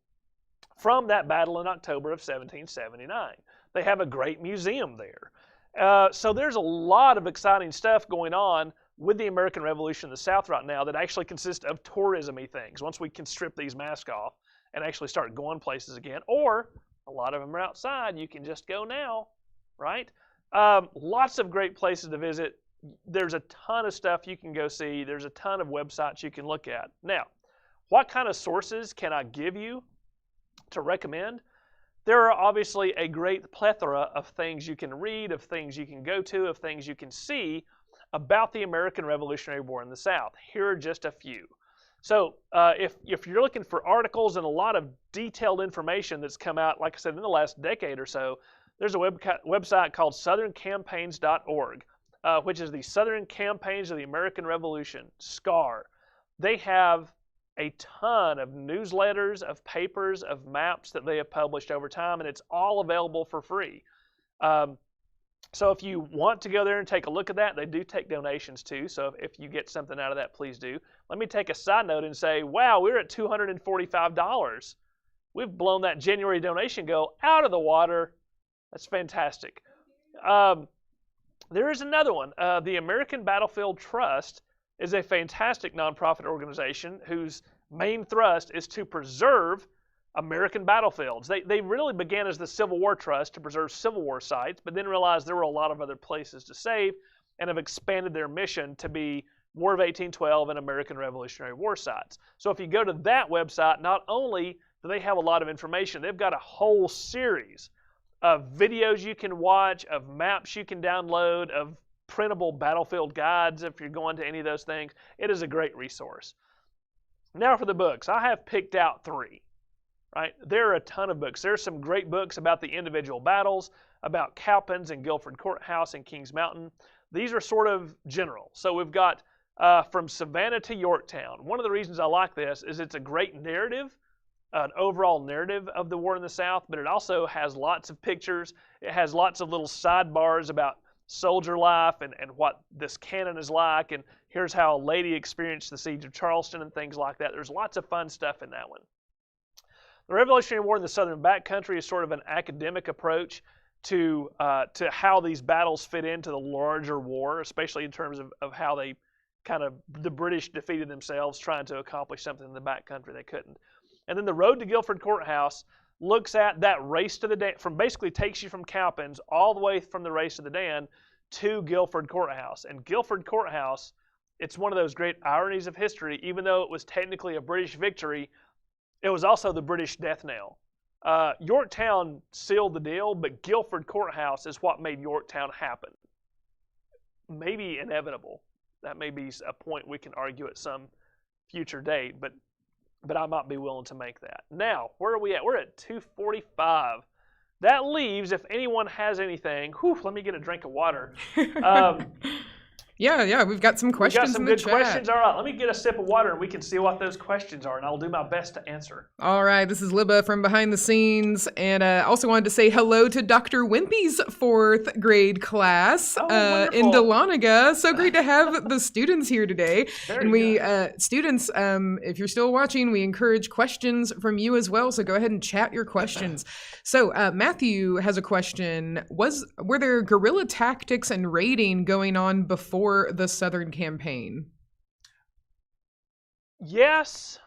A: from that battle in October of 1779. They have a great museum there. So there's a lot of exciting stuff going on with the American Revolution in the South right now that actually consists of tourism-y things. Once we can strip these masks off and actually start going places again, or a lot of them are outside, you can just go now, right? Lots of great places to visit. There's a ton of stuff you can go see. There's a ton of websites you can look at. Now, what kind of sources can I give you to recommend? There are obviously a great plethora of things you can read, of things you can go to, of things you can see about the American Revolutionary War in the South. Here are just a few. So if you're looking for articles and a lot of detailed information that's come out, like I said, in the last decade or so, there's a website called southerncampaigns.org. Which is the Southern Campaigns of the American Revolution, SCAR. They have a ton of newsletters, of papers, of maps that they have published over time, and it's all available for free. So if you want to go there and take a look at that, they do take donations too, so if you get something out of that, please do. Let me take a side note and say, wow, we're at $245. We've blown that January donation goal out of the water. That's fantastic. There is another one. The American Battlefield Trust is a fantastic nonprofit organization whose main thrust is to preserve American battlefields. They really began as the Civil War Trust to preserve Civil War sites, but then realized there were a lot of other places to save and have expanded their mission to be War of 1812 and American Revolutionary War sites. So if you go to that website, not only do they have a lot of information, they've got a whole series of videos you can watch, of maps you can download, of printable battlefield guides if you're going to any of those things. It is a great resource. Now for the books. I have picked out 3. Right? There are a ton of books. There's some great books about the individual battles, about Cowpens and Guilford Courthouse and Kings Mountain. These are sort of general. So we've got from Savannah to Yorktown. One of the reasons I like this is it's a great narrative, an overall narrative of the war in the South, but it also has lots of pictures. It has lots of little sidebars about soldier life and what this cannon is like, and here's how a lady experienced the siege of Charleston and things like that. There's lots of fun stuff in that one. The Revolutionary War in the Southern Backcountry is sort of an academic approach to how these battles fit into the larger war, especially in terms of how the British defeated themselves trying to accomplish something in the backcountry they couldn't. And then the Road to Guilford Courthouse looks at that race to the Dan, basically takes you from Cowpens all the way from the race to the Dan to Guilford Courthouse. And Guilford Courthouse, it's one of those great ironies of history. Even though it was technically a British victory, it was also the British death knell. Yorktown sealed the deal, but Guilford Courthouse is what made Yorktown happen. Maybe inevitable. That may be a point we can argue at some future date, but I might be willing to make that. Now, where are we at? We're at 2:45. That leaves, if anyone has anything, let me get a drink of water.
C: Yeah, we've got some questions in the chat.
A: We've got some good questions. All right, let me get a sip of water and we can see what those questions are, and I'll do my best to answer.
C: All right, this is Libba from Behind the Scenes, and I also wanted to say hello to Dr. Wimpy's 4th grade class in Dahlonega. So great to have the students here today. And we, students, if you're still watching, we encourage questions from you as well, so go ahead and chat your questions. So Matthew has a question. Were there guerrilla tactics and raiding going on before the Southern campaign?
A: Yes.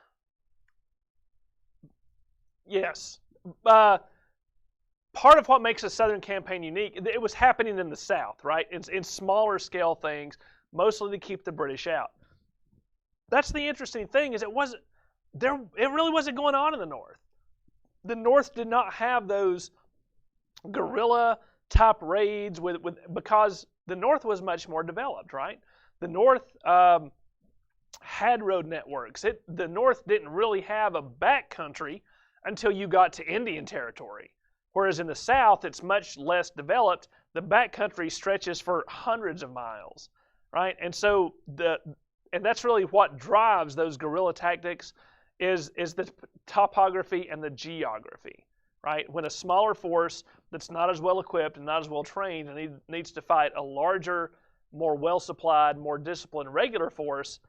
A: Part of what makes the Southern campaign unique, it was happening in the South, right? In smaller scale things, mostly to keep the British out. That's the interesting thing, is it really wasn't going on in the North. The North did not have those guerrilla type raids because the North was much more developed, right? The North had road networks. The North didn't really have a backcountry until you got to Indian Territory. Whereas in the South, it's much less developed. The backcountry stretches for hundreds of miles, right? And so and that's really what drives those guerrilla tactics is the topography and the geography, right? When a smaller force that's not as well equipped and not as well trained and needs to fight a larger, more well-supplied, more disciplined regular force,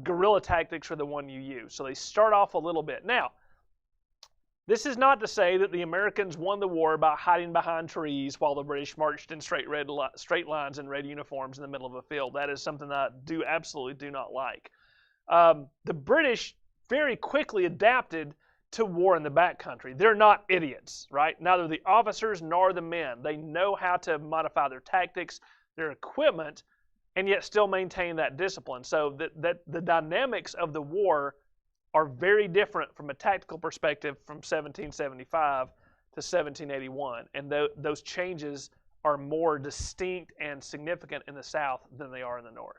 A: guerrilla tactics are the one you use. So they start off a little bit. Now, this is not to say that the Americans won the war by hiding behind trees while the British marched in straight lines in red uniforms in the middle of a field. That is something that I absolutely do not like. The British very quickly adapted to war in the backcountry. They're not idiots, right? Neither the officers nor the men. They know how to modify their tactics, their equipment, and yet still maintain that discipline. So that the dynamics of the war are very different from a tactical perspective from 1775 to 1781. And those changes are more distinct and significant in the South than they are in the North.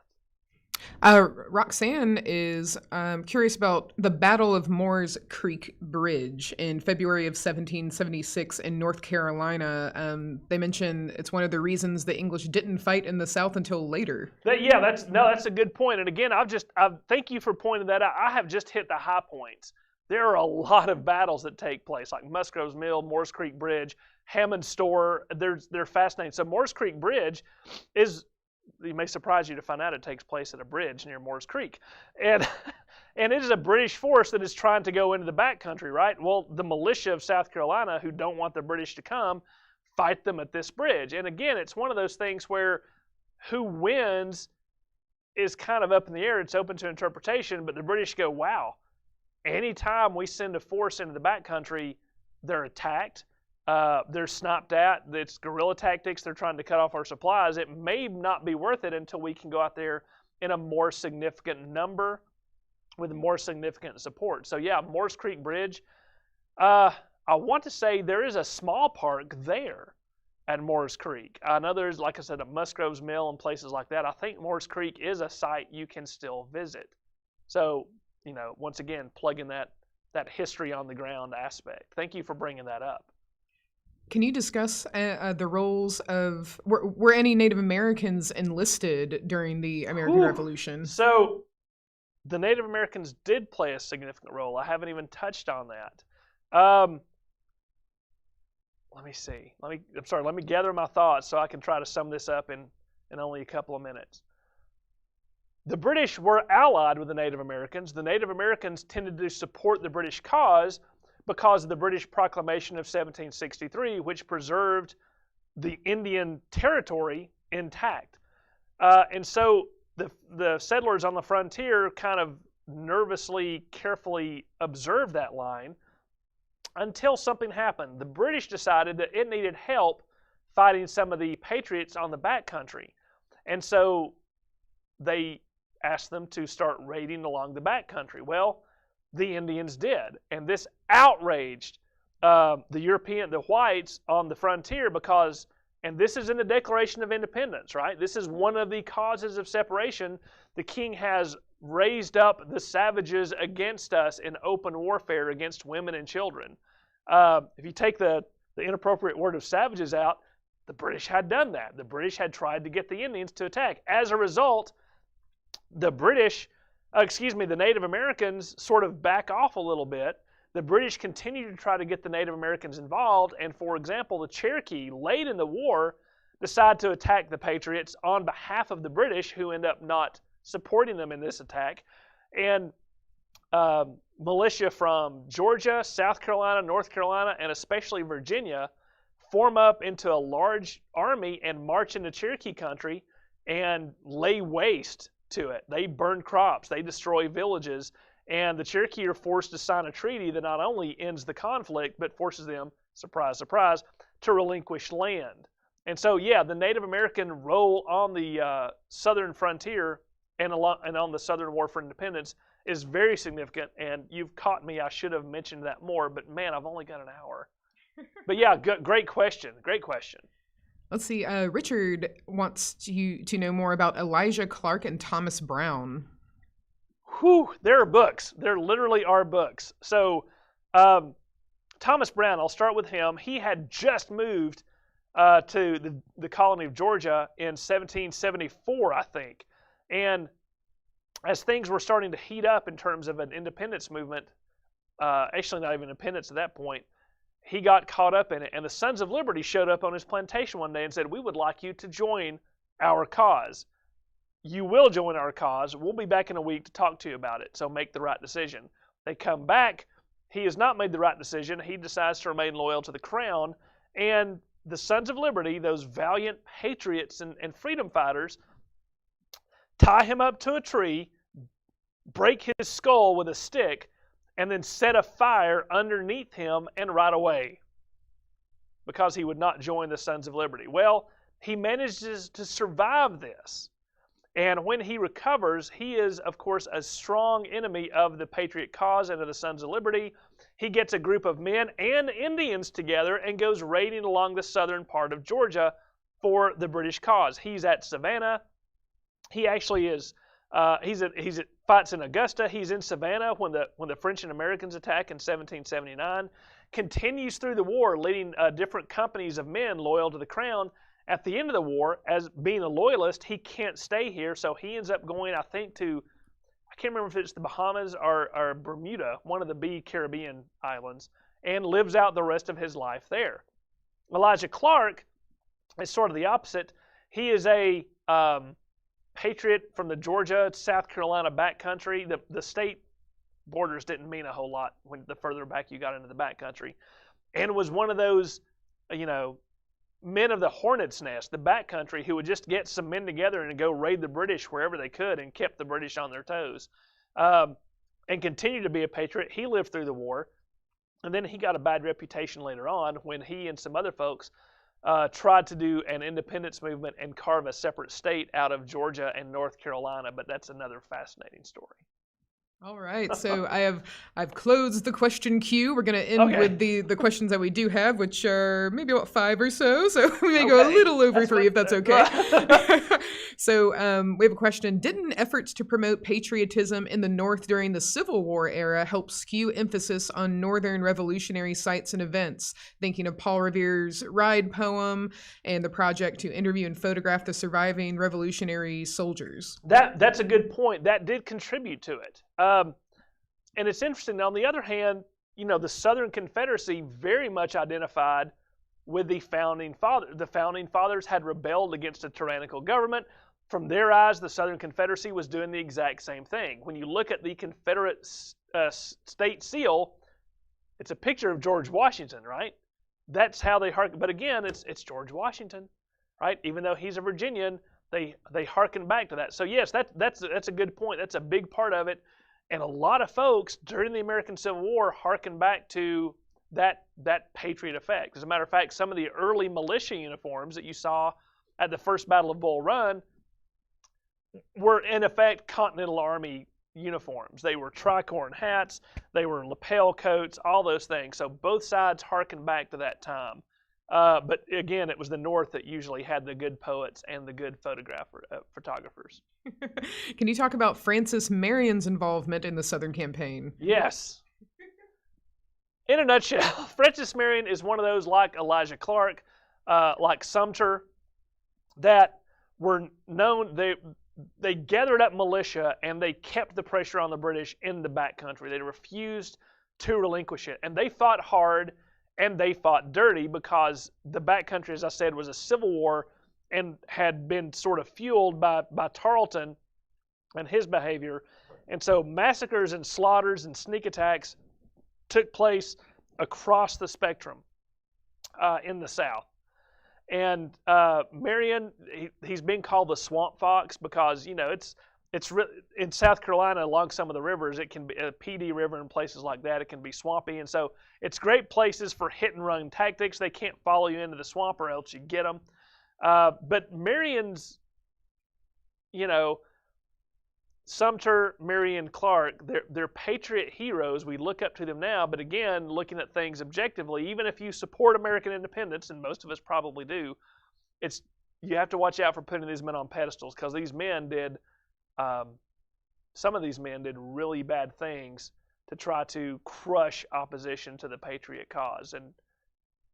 C: Roxanne is curious about the Battle of Moores Creek Bridge in February of 1776 in North Carolina. They mention it's one of the reasons the English didn't fight in the South until later.
A: That's a good point. And again, I thank you for pointing that out. I have just hit the high points. There are a lot of battles that take place, like Musgrove's Mill, Moores Creek Bridge, Hammond's Store. They're fascinating. So Moores Creek Bridge is, it may surprise you to find out it takes place at a bridge near Moores Creek. And it is a British force that is trying to go into the backcountry, right? Well, the militia of South Carolina, who don't want the British to come, fight them at this bridge. And again, it's one of those things where who wins is kind of up in the air. It's open to interpretation, but the British go, wow, anytime we send a force into the backcountry, they're attacked. They're sniped at. It's guerrilla tactics. They're trying to cut off our supplies. It may not be worth it until we can go out there in a more significant number with more significant support. So yeah, Moores Creek Bridge, I want to say there is a small park there at Moores Creek. I know there's, like I said, a Musgrove's Mill and places like that. I think Moores Creek is a site you can still visit. So, once again, plugging that history on the ground aspect. Thank you for bringing that up.
C: Can you discuss the roles of, were any Native Americans enlisted during the American Revolution?
A: So, the Native Americans did play a significant role. I haven't even touched on that. Let me see. Let me gather my thoughts so I can try to sum this up in only a couple of minutes. The British were allied with the Native Americans. The Native Americans tended to support the British cause because of the British Proclamation of 1763, which preserved the Indian territory intact. And so the settlers on the frontier kind of nervously, carefully observed that line until something happened. The British decided that it needed help fighting some of the patriots on the backcountry. And so they asked them to start raiding along the backcountry. Well, the Indians did. And this outraged the whites on the frontier because, and this is in the Declaration of Independence, right? This is one of the causes of separation. The king has raised up the savages against us in open warfare against women and children. If you take the inappropriate word of savages out, the British had done that. The British had tried to get the Indians to attack. As a result, the Native Americans sort of back off a little bit. The British continue to try to get the Native Americans involved, and for example, the Cherokee, late in the war, decide to attack the Patriots on behalf of the British, who end up not supporting them in this attack. And militia from Georgia, South Carolina, North Carolina, and especially Virginia form up into a large army and march into Cherokee country and lay waste to it. They burn crops, they destroy villages, and the Cherokee are forced to sign a treaty that not only ends the conflict, but forces them, surprise, surprise, to relinquish land. And so, yeah, the Native American role on the southern frontier and on the Southern War for Independence is very significant, and you've caught me. I should have mentioned that more, but man, I've only got an hour. But yeah, great question. Great question.
C: Let's see. Richard wants to know more about Elijah Clark and Thomas Brown.
A: Whew, there are books. There literally are books. So Thomas Brown, I'll start with him. He had just moved to the colony of Georgia in 1774, I think. And as things were starting to heat up in terms of an independence movement, actually not even independence at that point, he got caught up in it. And the Sons of Liberty showed up on his plantation one day and said, "We would like you to join our cause. You will join our cause. We'll be back in a week to talk to you about it, so make the right decision." They come back. He has not made the right decision. He decides to remain loyal to the crown. And the Sons of Liberty, those valiant patriots and freedom fighters, tie him up to a tree, break his skull with a stick, and then set a fire underneath him and ride away because he would not join the Sons of Liberty. Well, he manages to survive this. And when he recovers, he is, of course, a strong enemy of the Patriot cause and of the Sons of Liberty. He gets a group of men and Indians together and goes raiding along the southern part of Georgia for the British cause. He's at Savannah. He actually is. Fights in Augusta. He's in Savannah when the French and Americans attack in 1779. Continues through the war, leading different companies of men loyal to the crown. At the end of the war, as being a loyalist, he can't stay here, so he ends up going, I think, I can't remember if it's the Bahamas or Bermuda, one of the Caribbean islands, and lives out the rest of his life there. Elijah Clark is sort of the opposite. He is a patriot from the Georgia, South Carolina backcountry. The state borders didn't mean a whole lot when the further back you got into the backcountry, and was one of those, men of the hornet's nest, the backcountry, who would just get some men together and go raid the British wherever they could and kept the British on their toes, and continued to be a patriot. He lived through the war, and then he got a bad reputation later on when he and some other folks tried to do an independence movement and carve a separate state out of Georgia and North Carolina, but that's another fascinating story.
C: All right, so I've closed the question queue. We're going to end with the questions that we do have, which are maybe about 5 or so. So we may go a little over 3 if that's okay. So we have a question. Didn't efforts to promote patriotism in the North during the Civil War era help skew emphasis on Northern Revolutionary sites and events? Thinking of Paul Revere's Ride poem and the project to interview and photograph the surviving Revolutionary soldiers.
A: That's a good point. That did contribute to it. And it's interesting. On the other hand, the Southern Confederacy very much identified with the Founding Fathers. The Founding Fathers had rebelled against a tyrannical government. From their eyes, the Southern Confederacy was doing the exact same thing. When you look at the Confederate state seal, it's a picture of George Washington, right? That's how they harken. But again, it's George Washington, right? Even though he's a Virginian, they harken back to that. So yes, that's a good point. That's a big part of it. And a lot of folks during the American Civil War harken back to that patriot effect. As a matter of fact, some of the early militia uniforms that you saw at the First Battle of Bull Run were in effect Continental Army uniforms. They were tricorn hats, they were lapel coats, all those things. So both sides harken back to that time. But again, it was the North that usually had the good poets and the good photographers.
C: Can you talk about Francis Marion's involvement in the Southern campaign?
A: Yes. In a nutshell, Francis Marion is one of those, like Elijah Clark, like Sumter, that were known. They gathered up militia and they kept the pressure on the British in the backcountry. They refused to relinquish it, and they fought hard and they fought dirty because the backcountry, as I said, was a civil war and had been sort of fueled by Tarleton and his behavior. And so massacres and slaughters and sneak attacks took place across the spectrum in the South. And Marion, he's been called the Swamp Fox because, it's in South Carolina along some of the rivers, it can be a PD River and places like that, it can be swampy. And so it's great places for hit and run tactics. They can't follow you into the swamp or else you get them. But Marion's, Sumter, Marion, Clark, they're patriot heroes. We look up to them now, but again, looking at things objectively, even if you support American independence, and most of us probably do, you have to watch out for putting these men on pedestals because these men did, some of these men did really bad things to try to crush opposition to the patriot cause. And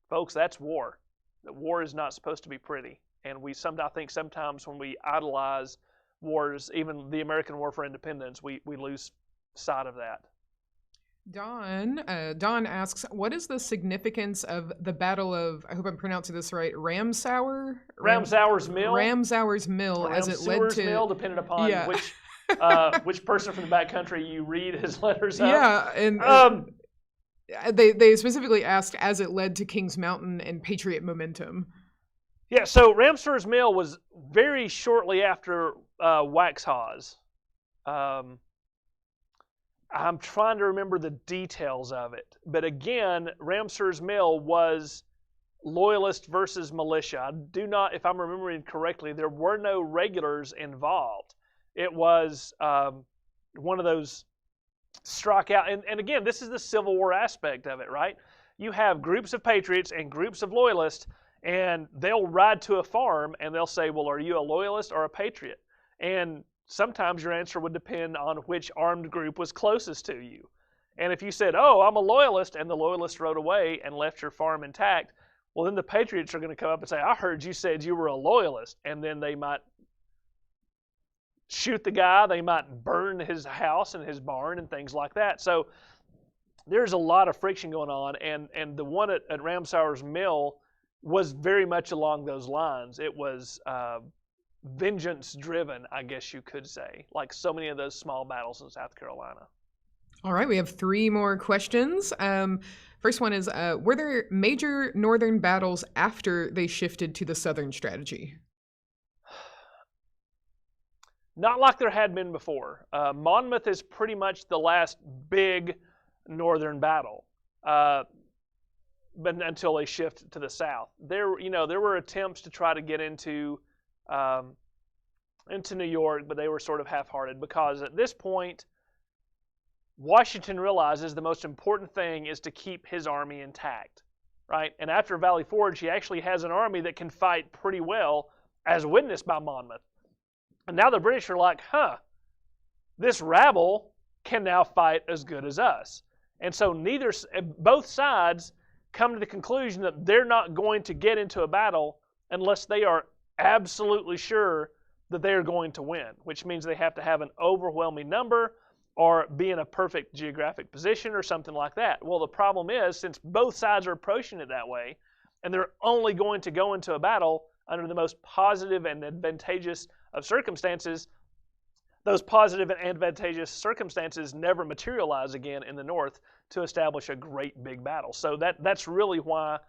A: folks, that's war. The war is not supposed to be pretty. And I think sometimes when we idolize wars, even the American War for Independence, we lose sight of that.
C: Don asks, what is the significance of the Battle of, I hope I'm pronouncing this right, Ramsauer's Mill? Ramsauer's Mill, as it led to...
A: Mill, depending upon which person from the backcountry you read his letters of.
C: Yeah, and they specifically asked, as it led to Kings Mountain and Patriot momentum.
A: Yeah, so Ramsauer's Mill was very shortly after Waxhaws. I'm trying to remember the details of it. But again, Ramsauer's Mill was loyalist versus militia. I do not, if I'm remembering correctly, there were no regulars involved. It was one of those struck out. And again, this is the Civil War aspect of it, right? You have groups of patriots and groups of loyalists, and they'll ride to a farm and they'll say, well, are you a loyalist or a patriot? And sometimes your answer would depend on which armed group was closest to you. And if you said, oh, I'm a loyalist, and the loyalist rode away and left your farm intact, well, then the patriots are going to come up and say, I heard you said you were a loyalist. And then they might shoot the guy, they might burn his house and his barn and things like that. So there's a lot of friction going on, and the one at Ramsauer's Mill was very much along those lines. It was vengeance-driven, I guess you could say, like so many of those small battles in South Carolina.
C: All right, we have 3 more questions. First one is, were there major Northern battles after they shifted to the Southern strategy?
A: Not like there had been before. Monmouth is pretty much the last big Northern battle. but until they shift to the south. There were attempts to try to get into New York, but they were sort of half-hearted because at this point, Washington realizes the most important thing is to keep his army intact, right? And after Valley Forge, he actually has an army that can fight pretty well, as witnessed by Monmouth. And now the British are like, this rabble can now fight as good as us. And so both sides come to the conclusion that they're not going to get into a battle unless they are absolutely sure that they are going to win, which means they have to have an overwhelming number or be in a perfect geographic position or something like that. Well, the problem is, since both sides are approaching it that way, and they're only going to go into a battle under the most positive and advantageous of circumstances, those positive and advantageous circumstances never materialize again in the North to establish a great big battle. So that's really why,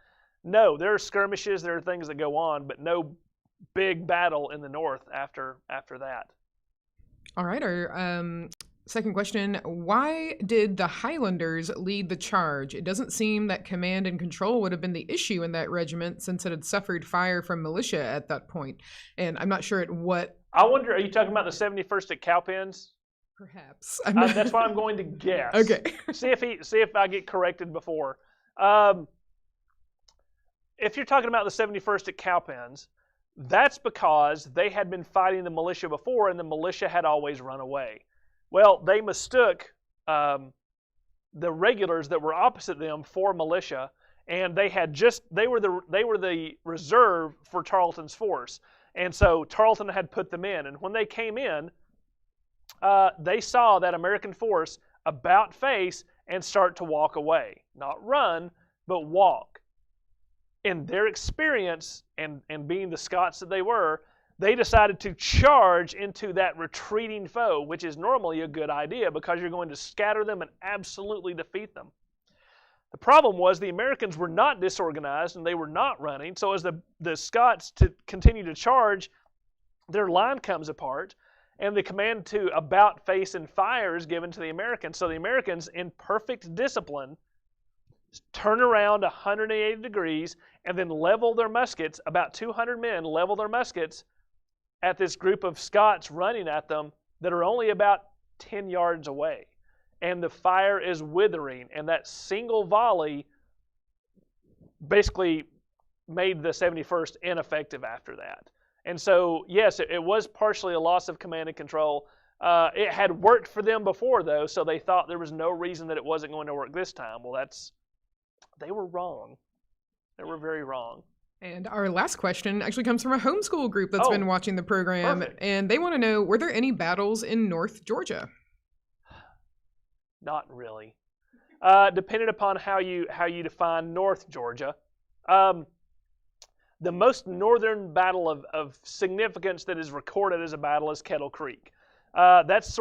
A: no, there are skirmishes, there are things that go on, but no big battle in the North after that.
C: All right, our second question, why did the Highlanders lead the charge? It doesn't seem that command and control would have been the issue in that regiment since it had suffered fire from militia at that point. And I'm not sure at what...
A: I wonder, are you talking about the 71st at Cowpens?
C: Perhaps.
A: That's what I'm going to guess.
C: Okay.
A: See if I get corrected before. If you're talking about the 71st at Cowpens, that's because they had been fighting the militia before and the militia had always run away. Well, they mistook the regulars that were opposite them for militia, and they were the reserve for Tarleton's force. And so Tarleton had put them in, and when they came in, they saw that American force about face and start to walk away. Not run, but walk. In their experience, and being the Scots that they were, they decided to charge into that retreating foe, which is normally a good idea because you're going to scatter them and absolutely defeat them. The problem was the Americans were not disorganized and they were not running, so as the Scots continue to charge, their line comes apart, and the command to about face and fire is given to the Americans. So the Americans, in perfect discipline, turn around 180 degrees and then level their muskets. About 200 men level their muskets at this group of Scots running at them that are only about 10 yards away. And the fire is withering, and that single volley basically made the 71st ineffective after that. And so, yes, it was partially a loss of command and control. It had worked for them before, though, so they thought there was no reason that it wasn't going to work this time. Well, they were wrong. They were very wrong.
C: And our last question actually comes from a homeschool group that's been watching the program.
A: Perfect.
C: And they want to know, were there any battles in North Georgia?
A: Not really. Depending upon how you define North Georgia. The most northern battle of significance that is recorded as a battle is Kettle Creek. That's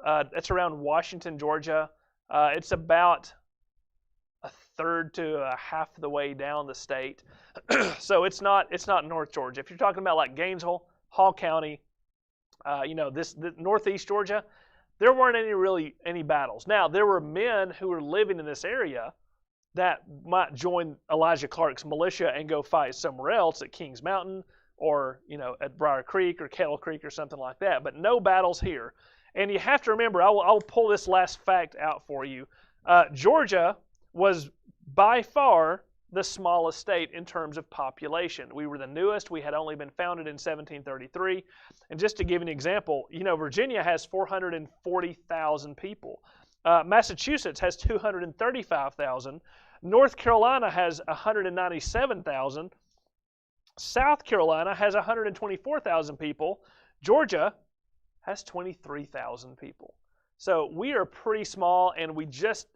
A: that's around Washington, Georgia. It's about a third to a half the way down the state. So it's not North Georgia. If you're talking about like Gainesville, Hall County, the northeast Georgia, there weren't any battles. Now, there were men who were living in this area that might join Elijah Clark's militia and go fight somewhere else at Kings Mountain or, at Briar Creek or Kettle Creek or something like that, but no battles here. And you have to remember, I'll pull this last fact out for you. Georgia was by far the smallest state in terms of population. We were the newest. We had only been founded in 1733. And just to give an example, Virginia has 440,000 people. Massachusetts has 235,000. North Carolina has 197,000. South Carolina has 124,000 people. Georgia has 23,000 people. So we are pretty small, and we just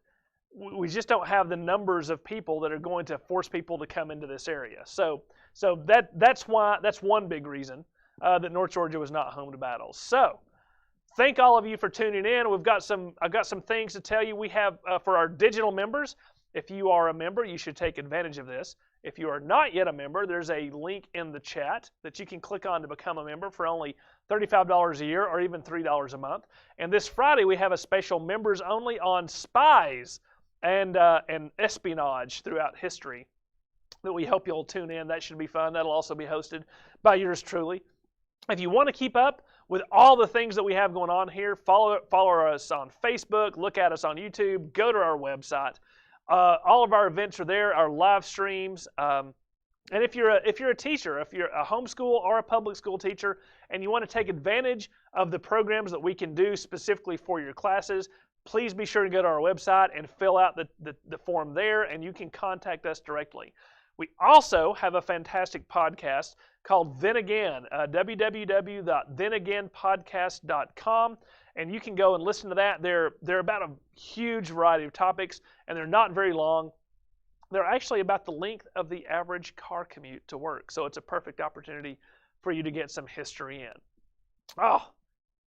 A: don't have the numbers of people that are going to force people to come into this area. So that's one big reason that North Georgia was not home to battles. So thank all of you for tuning in. I've got some things to tell you. We have for our digital members. If you are a member, you should take advantage of this. If you are not yet a member, there's a link in the chat that you can click on to become a member for only $35 a year or even $3 a month. And this Friday we have a special members only on spies. and espionage throughout history that we hope you'll tune in. That should be fun. That'll also be hosted by yours truly. If you want to keep up with all the things that we have going on here, follow us on Facebook, look at us on YouTube, go to our website. All of our events are there, our live streams. And if you're a teacher, if you're a homeschool or a public school teacher, and you want to take advantage of the programs that we can do specifically for your classes, please be sure to go to our website and fill out the form there, and you can contact us directly. We also have a fantastic podcast called Then Again, www.thenagainpodcast.com, and you can go and listen to that. They're about a huge variety of topics, and they're not very long. They're actually about the length of the average car commute to work, so it's a perfect opportunity for you to get some history in. Oh,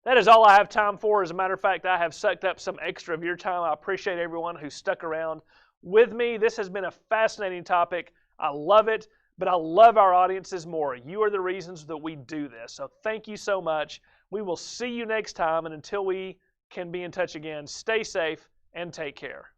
A: that is all I have time for. As a matter of fact, I have sucked up some extra of your time. I appreciate everyone who stuck around with me. This has been a fascinating topic. I love it, but I love our audiences more. You are the reasons that we do this. So thank you so much. We will see you next time, and until we can be in touch again, stay safe and take care.